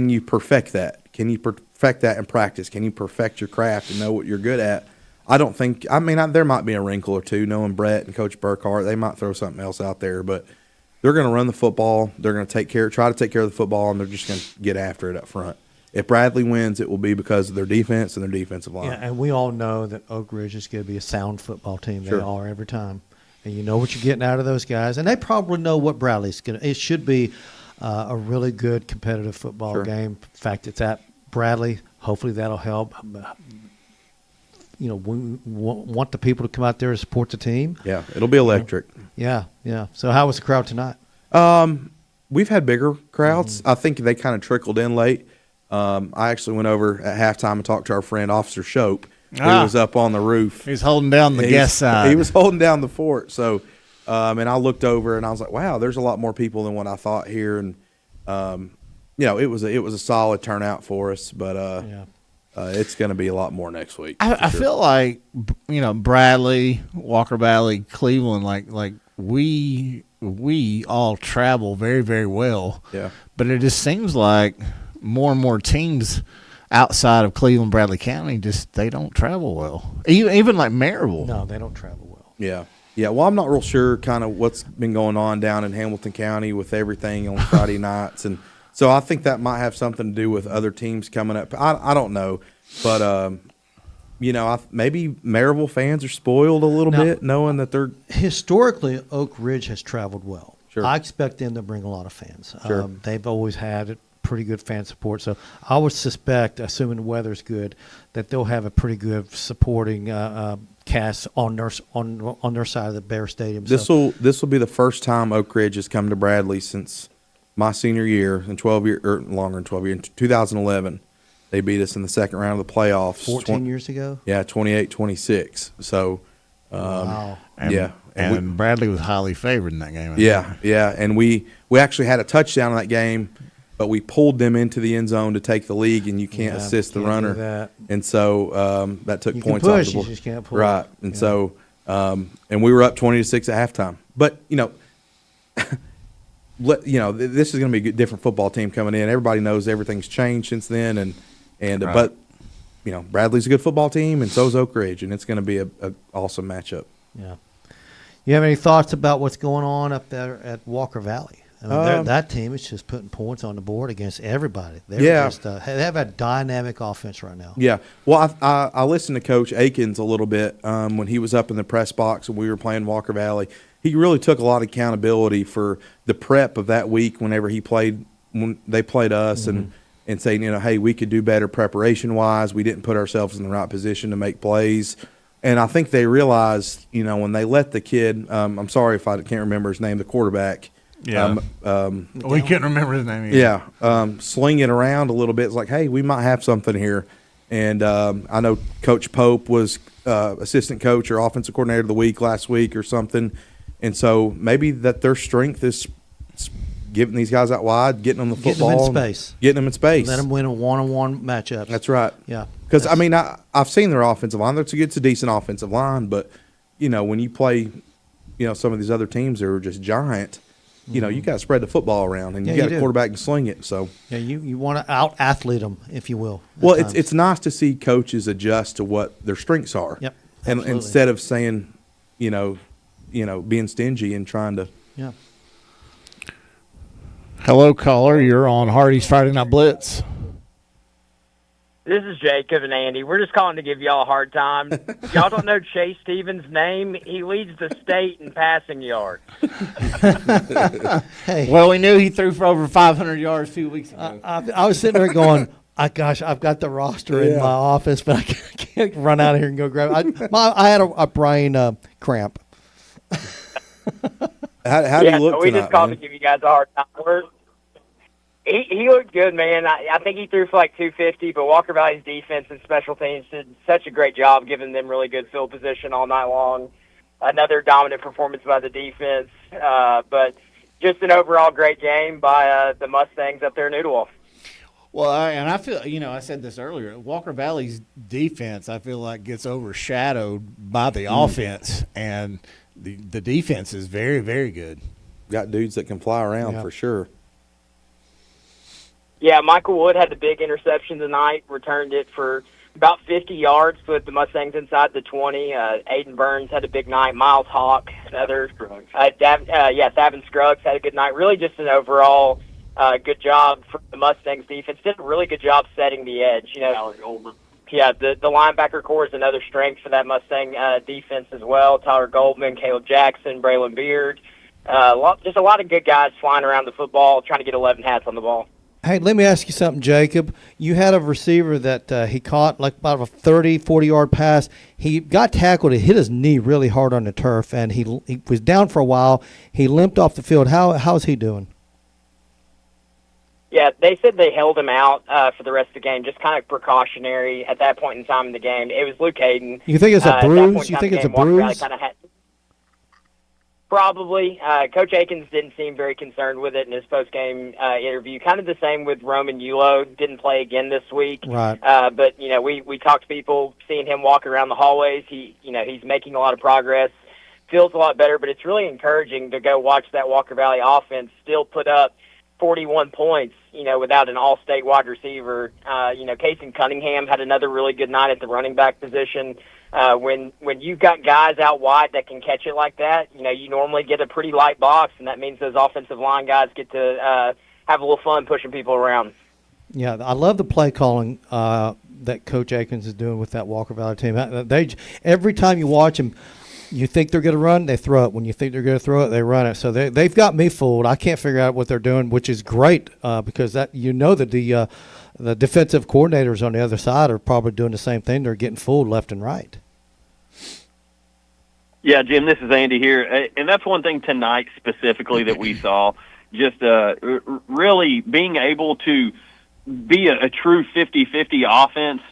you perfect that? Can you perfect that in practice? Can you perfect your craft and know what you're good at? There might be a wrinkle or two, knowing Brett and Coach Burkhart. They might throw something else out there, but they're going to run the football. They're going to try to take care of the football, and they're just going to get after it up front. If Bradley wins, it will be because of their defense and their defensive line. Yeah, and we all know that Oak Ridge is going to be a sound football team. They Sure. are every time. And you know what you're getting out of those guys. And they probably know what Bradley's going to – it should be a really good competitive football Sure. game. In fact, it's at Bradley. Hopefully that'll help. We want the people to come out there to support the team. Yeah, it'll be electric. Yeah. So how was the crowd tonight? We've had bigger crowds. I think they kind of trickled in late. I actually went over at halftime and talked to our friend Officer Shope, who was up on the roof. He's holding down the guest side. He was holding down the fort. So, and I looked over and I was like, wow, there's a lot more people than what I thought here. And, it was a solid turnout for us, but it's going to be a lot more next week. I feel like, Bradley, Walker Valley, Cleveland, like we all travel very, very well. Yeah. But it just seems like more and more teams outside of Cleveland, Bradley County, they don't travel well. Even like Maryville. No, they don't travel well. Yeah. Well, I'm not real sure kind of what's been going on down in Hamilton County with everything on Friday nights. And so I think that might have something to do with other teams coming up. I don't know. But, maybe Maryville fans are spoiled a little bit knowing that they're – historically, Oak Ridge has traveled well. Sure. I expect them to bring a lot of fans. Sure. They've always had pretty good fan support. So I would suspect, assuming the weather's good, that they'll have a pretty good supporting cast on their side of the Bear Stadium. This will be the first time Oak Ridge has come to Bradley since my senior year in 12 years or longer than 12 years. In 2011, they beat us in the second round of the playoffs. 14 years ago. Yeah, 28-26. So, wow. And Bradley was highly favored in that game. Yeah, and we actually had a touchdown in that game, but we pulled them into the end zone to take the league, and you can't assist the runner. Do that. And so that took You points can off push, the board. you just can't pull. Right. And so and we were up 20-6 at halftime. But, this is going to be a different football team coming in. Everybody knows everything's changed since then, Right. But Bradley's a good football team, and so is Oak Ridge, and it's going to be an awesome matchup. Yeah. You have any thoughts about what's going on up there at Walker Valley? That team is just putting points on the board against everybody. They have a dynamic offense right now. Yeah. Well, I listened to Coach Akins a little bit when he was up in the press box and we were playing Walker Valley. He really took a lot of accountability for the prep of that week when they played us and saying, hey, we could do better preparation-wise. We didn't put ourselves in the right position to make plays. And I think they realized, when they let the kid I'm sorry if I can't remember his name, the quarterback. Yeah. We couldn't remember his name either. Yeah. Sling it around a little bit. It's like, hey, we might have something here. And I know Coach Pope was assistant coach or offensive coordinator of the week last week or something. And so maybe that their strength is giving these guys out wide, getting them the football. Getting them in space. Getting them in space. Let them win a one-on-one matchup. That's right. Yeah. Because, I've seen their offensive line. It's a decent offensive line. But, when you play, some of these other teams that are just giant, you got to spread the football around. And you got a quarterback to sling it. So yeah, you want to out-athlete them, if you will. Well, it's nice to see coaches adjust to what their strengths are. Yep. and Absolutely. instead of saying, being stingy and trying to. Yeah. Hello, caller. You're on Hardee's Friday Night Blitz. This is Jacob and Andy. We're just calling to give y'all a hard time. Y'all don't know Chase Stevens' name? He leads the state in passing yards. Hey. Well, we knew he threw for over 500 yards a few weeks ago. I was sitting there going, I've got the roster in my office, but I can't run out of here and go grab it. I had a brain cramp. How do you look we tonight, just called man? to give you guys a hard time. He looked good, man. I think he threw for like 250, but Walker Valley's defense and special teams did such a great job giving them really good field position all night long. Another dominant performance by the defense, but just an overall great game by the Mustangs up there in Ooltewah. Well, I feel, I said this earlier, Walker Valley's defense, I feel like, gets overshadowed by the offense, and the defense is very, very good. Got dudes that can fly around for sure. Yeah, Michael Wood had the big interception tonight, returned it for about 50 yards, put the Mustangs inside the 20. Aiden Burns had a big night. Miles Hawk, another. Savin Scruggs had a good night. Really just an overall good job for the Mustangs defense. Did a really good job setting the edge. Yeah, the linebacker core is another strength for that Mustang defense as well. Tyler Goldman, Caleb Jackson, Braylon Beard. Just a lot of good guys flying around the football, trying to get 11 hats on the ball. Hey, let me ask you something, Jacob. You had a receiver that he caught like about a 30, 40-yard pass. He got tackled. He hit his knee really hard on the turf, and he was down for a while. He limped off the field. How's he doing? Yeah, they said they held him out for the rest of the game, just kind of precautionary at that point in time in the game. It was Luke Hayden. You think it's a bruise? You think it's a bruise? Probably. Coach Akins didn't seem very concerned with it in his post-game interview. Kind of the same with Roman Yulo. Didn't play again this week. Right. But, we talked to people, seeing him walk around the hallways. He's making a lot of progress. Feels a lot better, but it's really encouraging to go watch that Walker Valley offense still put up 41 points, without an all-state wide receiver. Casey Cunningham had another really good night at the running back position. When you've got guys out wide that can catch it like that, you normally get a pretty light box, and that means those offensive line guys get to have a little fun pushing people around. Yeah, I love the play calling that Coach Akins is doing with that Walker Valley team. Every time you watch them, you think they're going to run, they throw it. When you think they're going to throw it, they run it. So they've got me fooled. I can't figure out what they're doing, which is great because that the defensive coordinators on the other side are probably doing the same thing. They're getting fooled left and right. Yeah, Jim, this is Andy here. And that's one thing tonight specifically that we saw, just really being able to be a true 50-50 offense.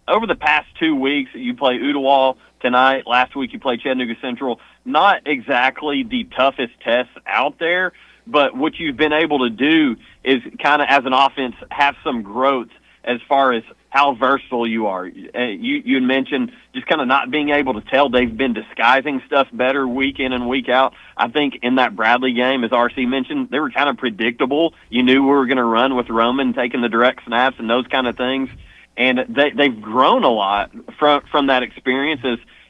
Over the past 2 weeks, you play Ooltewah tonight. Last week you played Chattanooga Central. Not exactly the toughest tests out there, but what you've been able to do is kind of, as an offense, have some growth as far as how versatile you are. You mentioned just kind of not being able to tell. They've been disguising stuff better week in and week out. I think in that Bradley game, as RC mentioned, they were kind of predictable. You knew we were going to run with Roman taking the direct snaps and those kind of things. And they've grown a lot from that experience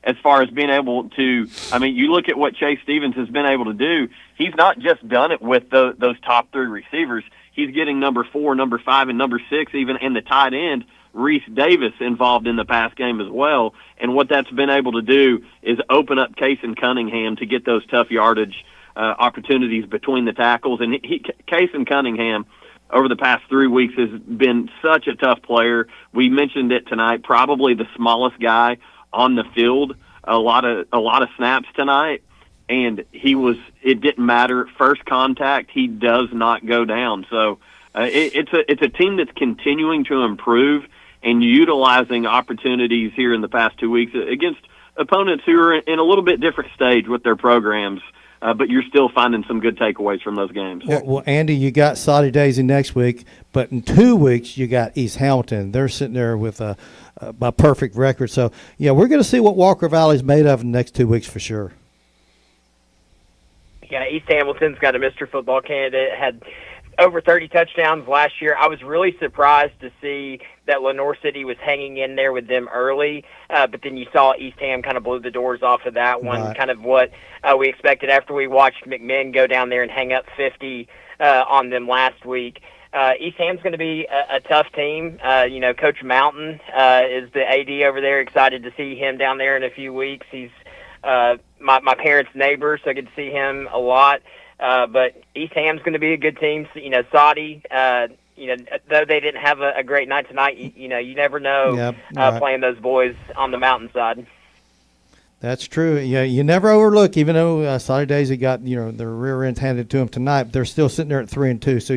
as far as being able to, you look at what Chase Stevens has been able to do. He's not just done it with those top three receivers. He's getting number 4, number 5, and number 6, even in the tight end, Reese Davis, involved in the pass game as well. And what that's been able to do is open up Case and Cunningham to get those tough yardage opportunities between the tackles. And Case and Cunningham, over the past 3 weeks, has been such a tough player. We mentioned it tonight, probably the smallest guy on the field, a lot of snaps tonight. And it didn't matter. First contact, he does not go down. So it's a team that's continuing to improve and utilizing opportunities here in the past 2 weeks against opponents who are in a little bit different stage with their programs. But you're still finding some good takeaways from those games. Well, Andy, you got Saudi Daisy next week, but in 2 weeks you got East Hamilton. They're sitting there with a perfect record. So, yeah, we're going to see what Walker Valley's made of in the next 2 weeks for sure. Yeah, East Hamilton's got a Mr. Football candidate. Had over 30 touchdowns last year. I was really surprised to see that Lenore City was hanging in there with them early, but then you saw East Ham kind of blew the doors off of that one, Right. kind of what we expected after we watched McMinn go down there and hang up 50 on them last week. East Ham's going to be a tough team. Coach Mountain is the AD over there. Excited to see him down there in a few weeks. He's my parents' neighbor, so I get to see him a lot. But East Ham's going to be a good team. So, Saudi, though they didn't have a great night tonight, you never know Yep, right. playing those boys on the mountainside. That's true. Yeah, you never overlook, even though Saudi Daisy got their rear ends handed to them tonight, but they're still sitting there at 3-2. So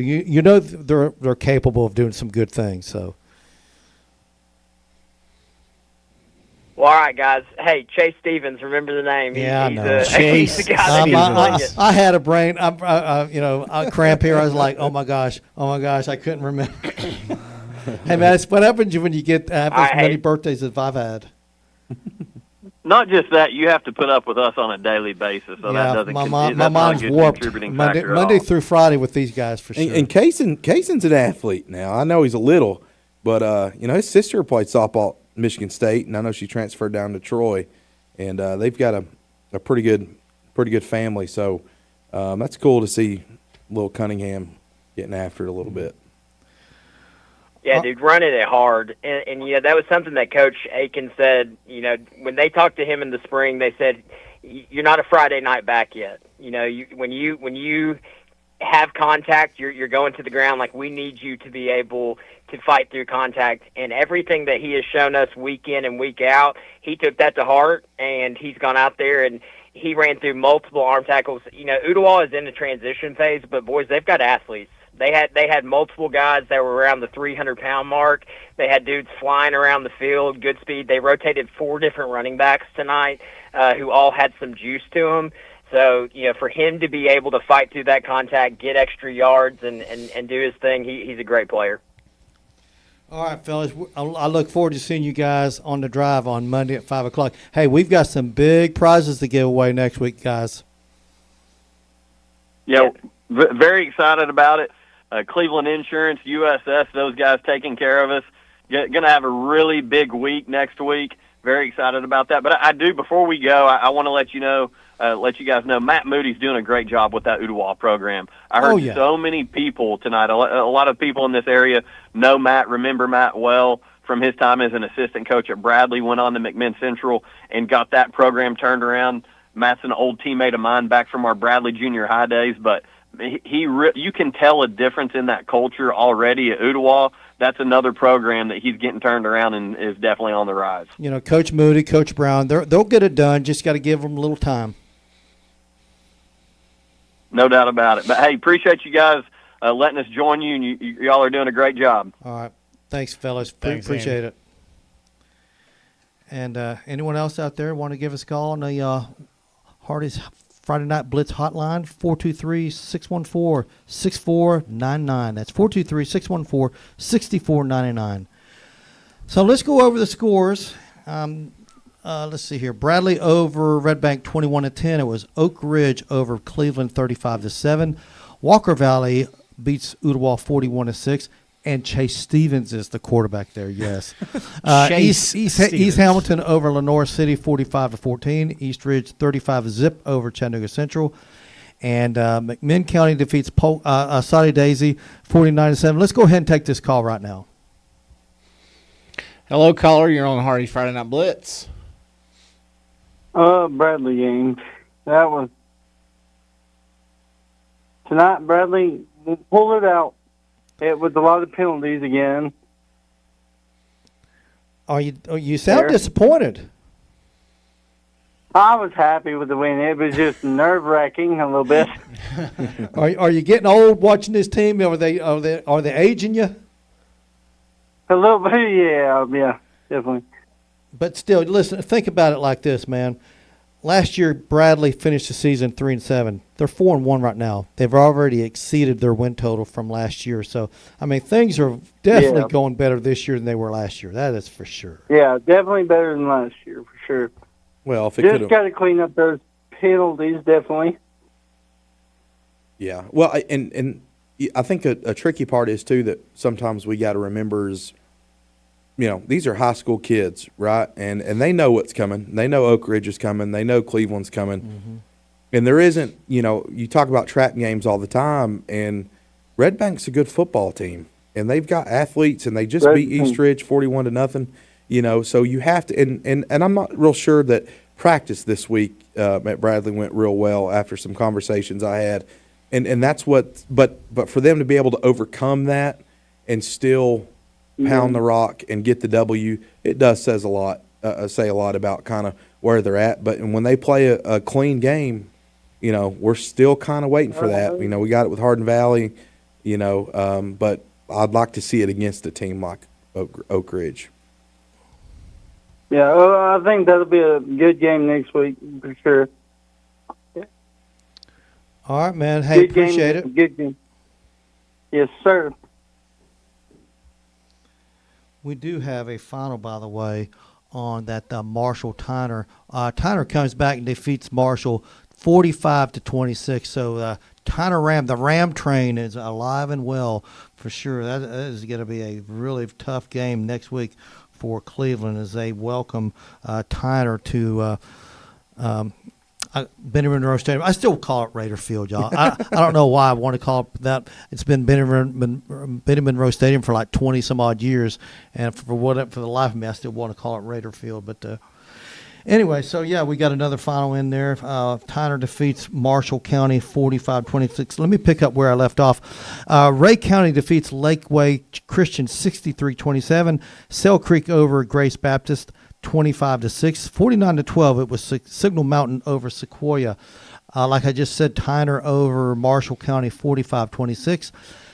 they're capable of doing some good things. So. Well, all right, guys. Hey, Chase Stevens, remember the name. Yeah, I he's know. he's the guy that I had a brain, a cramp here. I was like, oh my gosh, I couldn't remember. Hey man, it's what happens when you get as many birthdays as I've had. Not just that, you have to put up with us on a daily basis, so that doesn't. My that's not a mind's good warped contributing Monday, factor at Monday all. through Friday with these guys for sure. And Kaysen's an athlete now. I know he's a little, but his sister played softball at Michigan State, and I know she transferred down to Troy, and they've got a pretty good family. So that's cool to see little Cunningham getting after it a little bit. Yeah, dude, running it hard, and that was something that Coach Aiken said. When they talked to him in the spring, they said, "You're not a Friday night back yet. When you have contact, you're going to the ground. Like, we need you to be able to fight through contact." And everything that he has shown us week in and week out, he took that to heart, and he's gone out there and he ran through multiple arm tackles. Ooltewah is in the transition phase, but boys, they've got athletes. They had multiple guys that were around the 300-pound mark. They had dudes flying around the field, good speed. They rotated 4 different running backs tonight who all had some juice to them. So, for him to be able to fight through that contact, get extra yards, and do his thing, he's a great player. All right, fellas, I look forward to seeing you guys on the drive on Monday at 5 o'clock. Hey, we've got some big prizes to give away next week, guys. Yeah, very excited about it. Cleveland Insurance, USS, those guys taking care of us. Going to have a really big week next week. Very excited about that. But I do, before we go, I want to let you guys know, Matt Moody's doing a great job with that Ooltewah program. I heard so many people tonight, a lot of people in this area know Matt, remember Matt well from his time as an assistant coach at Bradley, went on to McMinn Central and got that program turned around. Matt's an old teammate of mine back from our Bradley junior high days, but you can tell a difference in that culture already at Ooltewah. That's another program that he's getting turned around and is definitely on the rise. Coach Moody, Coach Brown, they'll get it done. Just got to give them a little time. No doubt about it. But, hey, appreciate you guys letting us join you, and y'all are doing a great job. All right. Thanks, fellas. Thanks, appreciate Andy. it. And anyone else out there want to give us a call on the Hardee's Friday Night Blitz hotline, 423-614-6499. That's 423-614-6499. So let's go over the scores. Let's see here. Bradley over Red Bank 21-10. It was Oak Ridge over Cleveland 35-7. Walker Valley beats Ooltewah 41-6. And Chase Stevens is the quarterback there, yes. East Hamilton over Lenore City 45-14. East Ridge 35-zip over Chattanooga Central. And McMinn County defeats Saudi Daisy 49-7. Let's go ahead and take this call right now. Hello, caller. You're on Hardee Friday Night Blitz. Bradley game. That was tonight. Bradley pulled it out. It was a lot of penalties again. You sound disappointed. I was happy with the win. It was just nerve-wracking a little bit. Are you getting old watching this team? Are they aging you? A little bit, yeah, definitely. But still, listen. Think about it like this, man. Last year, Bradley finished the season 3-7. They're 4-1 right now. They've already exceeded their win total from last year. So, I mean, things are definitely going better this year than they were last year. That is for sure. Yeah, definitely better than last year, for sure. Well, if it just got to clean up those penalties, definitely. Yeah. Well, and I think a tricky part is too that sometimes we got to remember is, these are high school kids, right? And they know what's coming. They know Oak Ridge is coming. They know Cleveland's coming. Mm-hmm. And there isn't, you talk about trap games all the time, and Red Bank's a good football team, and they've got athletes, and they just beat East Ridge 41-0. So you have to, and I'm not real sure that practice this week at Bradley went real well after some conversations I had, and that's what. But for them to be able to overcome that and still pound the rock and get the W, it does say a lot about kind of where they're at. But when they play a clean game, we're still kind of waiting for that. We got it with Hardee Valley, but I'd like to see it against a team like Oak Ridge. Yeah, well, I think that'll be a good game next week for sure. Yeah. All right, man. Hey, Good appreciate game, it. Good game. Yes, sir. We do have a final, by the way, on that Marshall Tyner. Tyner comes back and defeats Marshall 45-26. So Tyner the Ram train is alive and well for sure. That is going to be a really tough game next week for Cleveland as they welcome Tyner to Benjamin Monroe Stadium. I still call it Raider Field, y'all. I don't know why I want to call it that. It's been Benjamin Monroe Stadium for like 20 some odd years, and for the life of me, I still want to call it Raider Field. But anyway, so yeah, we got another final in there. Tyner defeats Marshall County 45-26. Let me pick up where I left off. Ray County defeats Lakeway Christian 63-27. Sale Creek over Grace Baptist 25-6. 49-12. It was Signal Mountain over Sequoia. Like I just said, Tyner over Marshall County 45-26.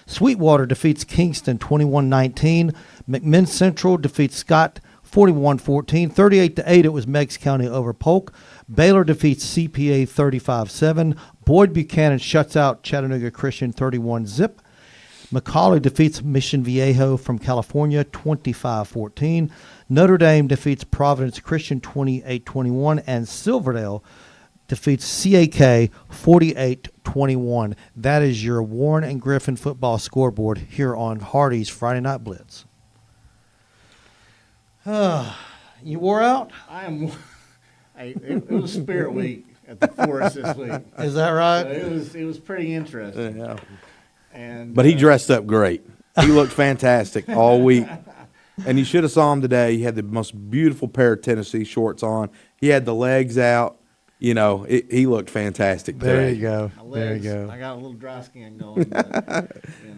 Sweetwater defeats Kingston 21-19. McMinn Central defeats Scott 41-14. 38-8, it was Meigs County over Polk. Baylor defeats CPA 35-7. Boyd Buchanan shuts out Chattanooga Christian 31-zip. McCauley defeats Mission Viejo from California 25-14. Notre Dame defeats Providence Christian 28-21. And Silverdale defeats CAK 48-21. That is your Warren and Griffin football scoreboard here on Hardee's Friday Night Blitz. You wore out? I am. It was Spirit Week at the Forest this week. Is that right? So it was pretty interesting. Yeah. And but he dressed up great. He looked fantastic all week. And you should have saw him today. He had the most beautiful pair of Tennessee shorts on. He had the legs out. He looked fantastic today. There you go. There you go. I got a little dry skin going. But,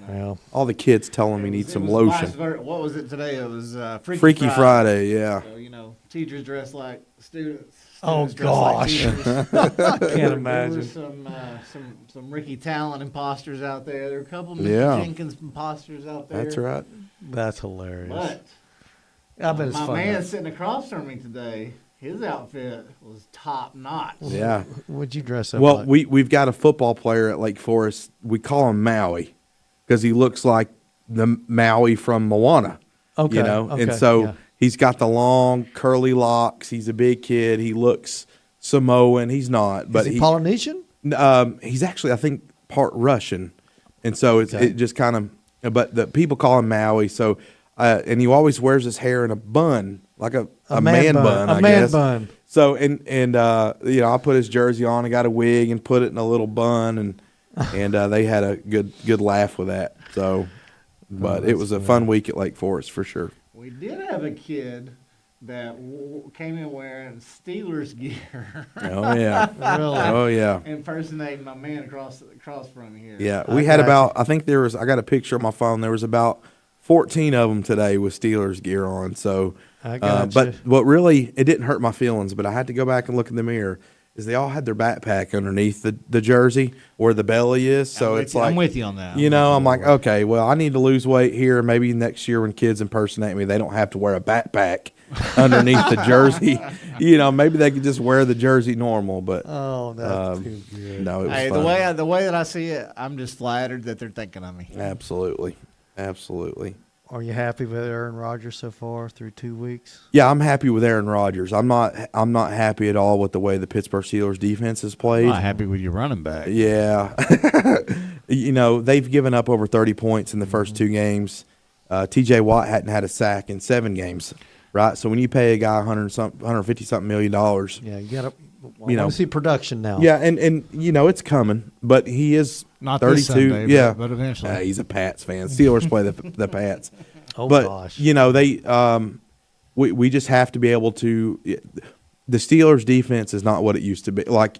Well, all the kids tell him he needs some lotion. What was it today? It was Freaky Friday, yeah. So, teachers dress like students. Oh, gosh. Like Can't imagine. There were some Ricky Talon imposters out there. There were a couple of Mickey Jenkins imposters out there. That's right. That's hilarious. But I bet it's my fun. man sitting across from me today, his outfit was top notch. Yeah. What'd you dress up Well, like? we've got a football player at Lake Forest. We call him Maui because he looks like the Maui from Moana. Okay. And so he's got the long curly locks. He's a big kid. He looks Samoan. He's not, but Is he Polynesian? He's actually, I think, part Russian, and so it just kind of. But the people call him Maui. So, and he always wears his hair in a bun, like a man bun. I guess. Bun. So I put his jersey on. I got a wig and put it in a little bun, and they had a good laugh with that. So, but it was a fun week at Lake Forest for sure. We did have a kid that came in wearing Steelers gear. Oh yeah, really? Oh yeah, impersonating my man across from here. Yeah, we had about. I think there was. I got a picture on my phone. There was about 14 of them today with Steelers gear on. So, but what really it didn't hurt my feelings, but I had to go back and look in the mirror. Is they all had their backpack underneath the jersey where the belly is. So I'm with you on that. I'm like, okay, well, I need to lose weight here. Maybe next year when kids impersonate me, they don't have to wear a backpack underneath the jersey. Maybe they could just wear the jersey normal. But that's too good. No, it was the way that I see it, I'm just flattered that they're thinking of me. Absolutely. Are you happy with Aaron Rodgers so far through 2 weeks? Yeah, I'm happy with Aaron Rodgers. I'm not happy at all with the way the Pittsburgh Steelers defense has played. I'm not happy with your running back. Yeah. They've given up over 30 points in the first 2 games. TJ Watt hadn't had a sack in 7 games, right? So when you pay a guy $150-something million, yeah, you got to want to see production now. Yeah, and it's coming, but he is not 32. This Sunday, yeah, but eventually. He's a Pats fan. Steelers play the Pats. Oh but, gosh. They we just have to be able to. The Steelers defense is not what it used to be. Like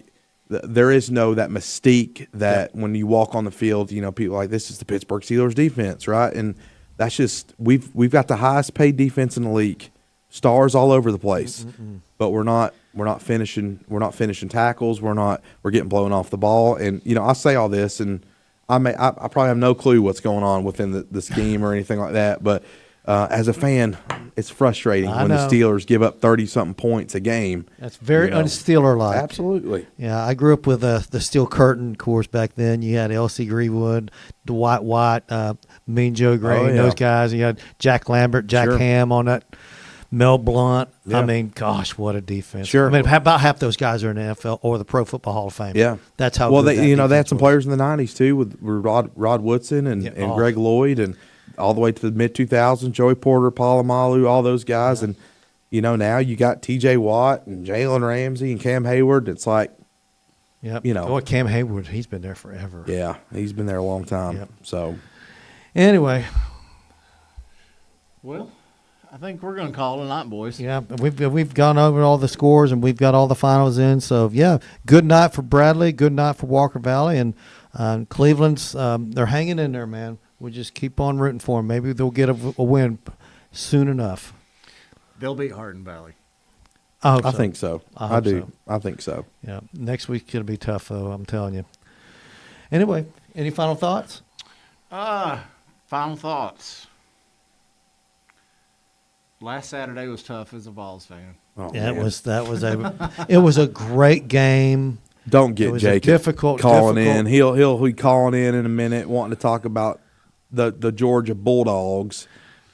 there is that mystique that when you walk on the field, people are like, this is the Pittsburgh Steelers defense, right? And that's just we've got the highest paid defense in the league, stars all over the place, but we're not finishing tackles. We're getting blown off the ball. And I say all this, and I probably have no clue what's going on within the scheme or anything like that. But as a fan, it's frustrating when the Steelers give up 30-something points a game. That's very un-Steeler-like. Absolutely. Yeah, I grew up with the Steel Curtain course back then. You had L.C. Greenwood, Dwight White, Mean Joe Gray, those guys. You had Jack Lambert, Jack Ham on that. Mel Blount. Yeah. I mean, gosh, what a defense. Sure. I mean, about half those guys are in the NFL or the Pro Football Hall of Fame. Yeah. That's how well, good they had some players in the 90s, too, with Rod Woodson and Greg Lloyd, and all the way to the mid-2000s, Joey Porter, Polamalu, all those guys. And, now you got T.J. Watt and Jalen Ramsey and Cam Hayward. It's like, Cam Hayward, he's been there forever. Yeah, he's been there a long time. Yep. So, anyway. Well, I think we're going to call it a night, boys. Yeah, we've gone over all the scores and we've got all the finals in. So, yeah, good night for Bradley, good night for Walker Valley. And Cleveland's they're hanging in there, man. We just keep on rooting for them. Maybe they'll get a win soon enough. They'll beat Hardee Valley. I think so. I do. So. I think so. Yeah, next week's going to be tough, though, I'm telling you. Anyway, any final thoughts? Final thoughts. Last Saturday was tough as a Vols fan. Oh, yeah, man. it was a great game. Don't get Jacob difficult in. He'll be calling in a minute, wanting to talk about the Georgia Bulldogs.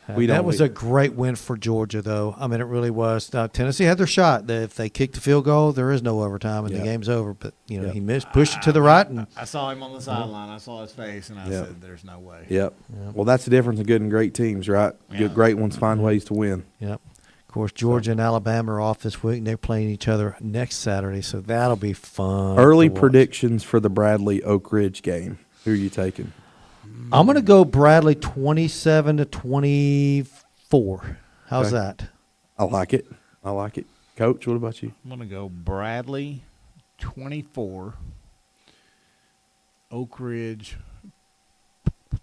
That was a great win for Georgia, though. I mean, it really was. Tennessee had their shot. If they kick the field goal, there is no overtime, and the game's over. But, he missed, pushed it to the right. And I saw him on the sideline. I saw his face, and I said, there's no way. Yep. Well, that's the difference in good and great teams, right? Good, great ones find ways to win. Yep. Of course, Georgia and Alabama are off this week, and they're playing each other next Saturday, so that'll be fun. Early predictions for the Bradley Oak Ridge game. Who are you taking? I'm going to go Bradley 27-24. How's that? I like it. Coach, what about you? I'm going to go Bradley 24, Oak Ridge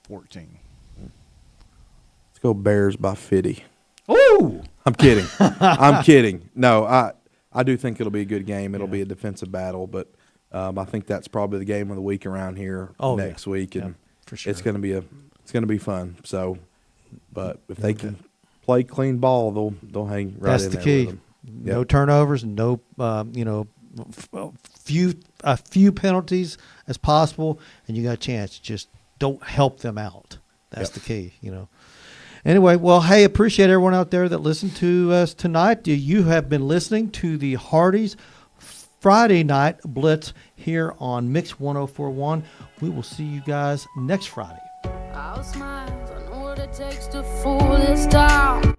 14. Let's go Bears by 50. Ooh! I'm kidding. I'm kidding. No, I do think it'll be a good game. It'll be a defensive battle, but I think that's probably the game of the week around here next week, and for sure. it's going to be fun. So, but if they can play clean ball, they'll hang right that's in the there key. with them. No turnovers, no a few penalties as possible, and you got a chance. Just don't help them out. That's the key. Anyway, well, hey, appreciate everyone out there that listened to us tonight. You have been listening to the Hardee's Friday Night Blitz here on Mix 104.1. We will see you guys next Friday. I'll smile. I know what it takes to fool this town.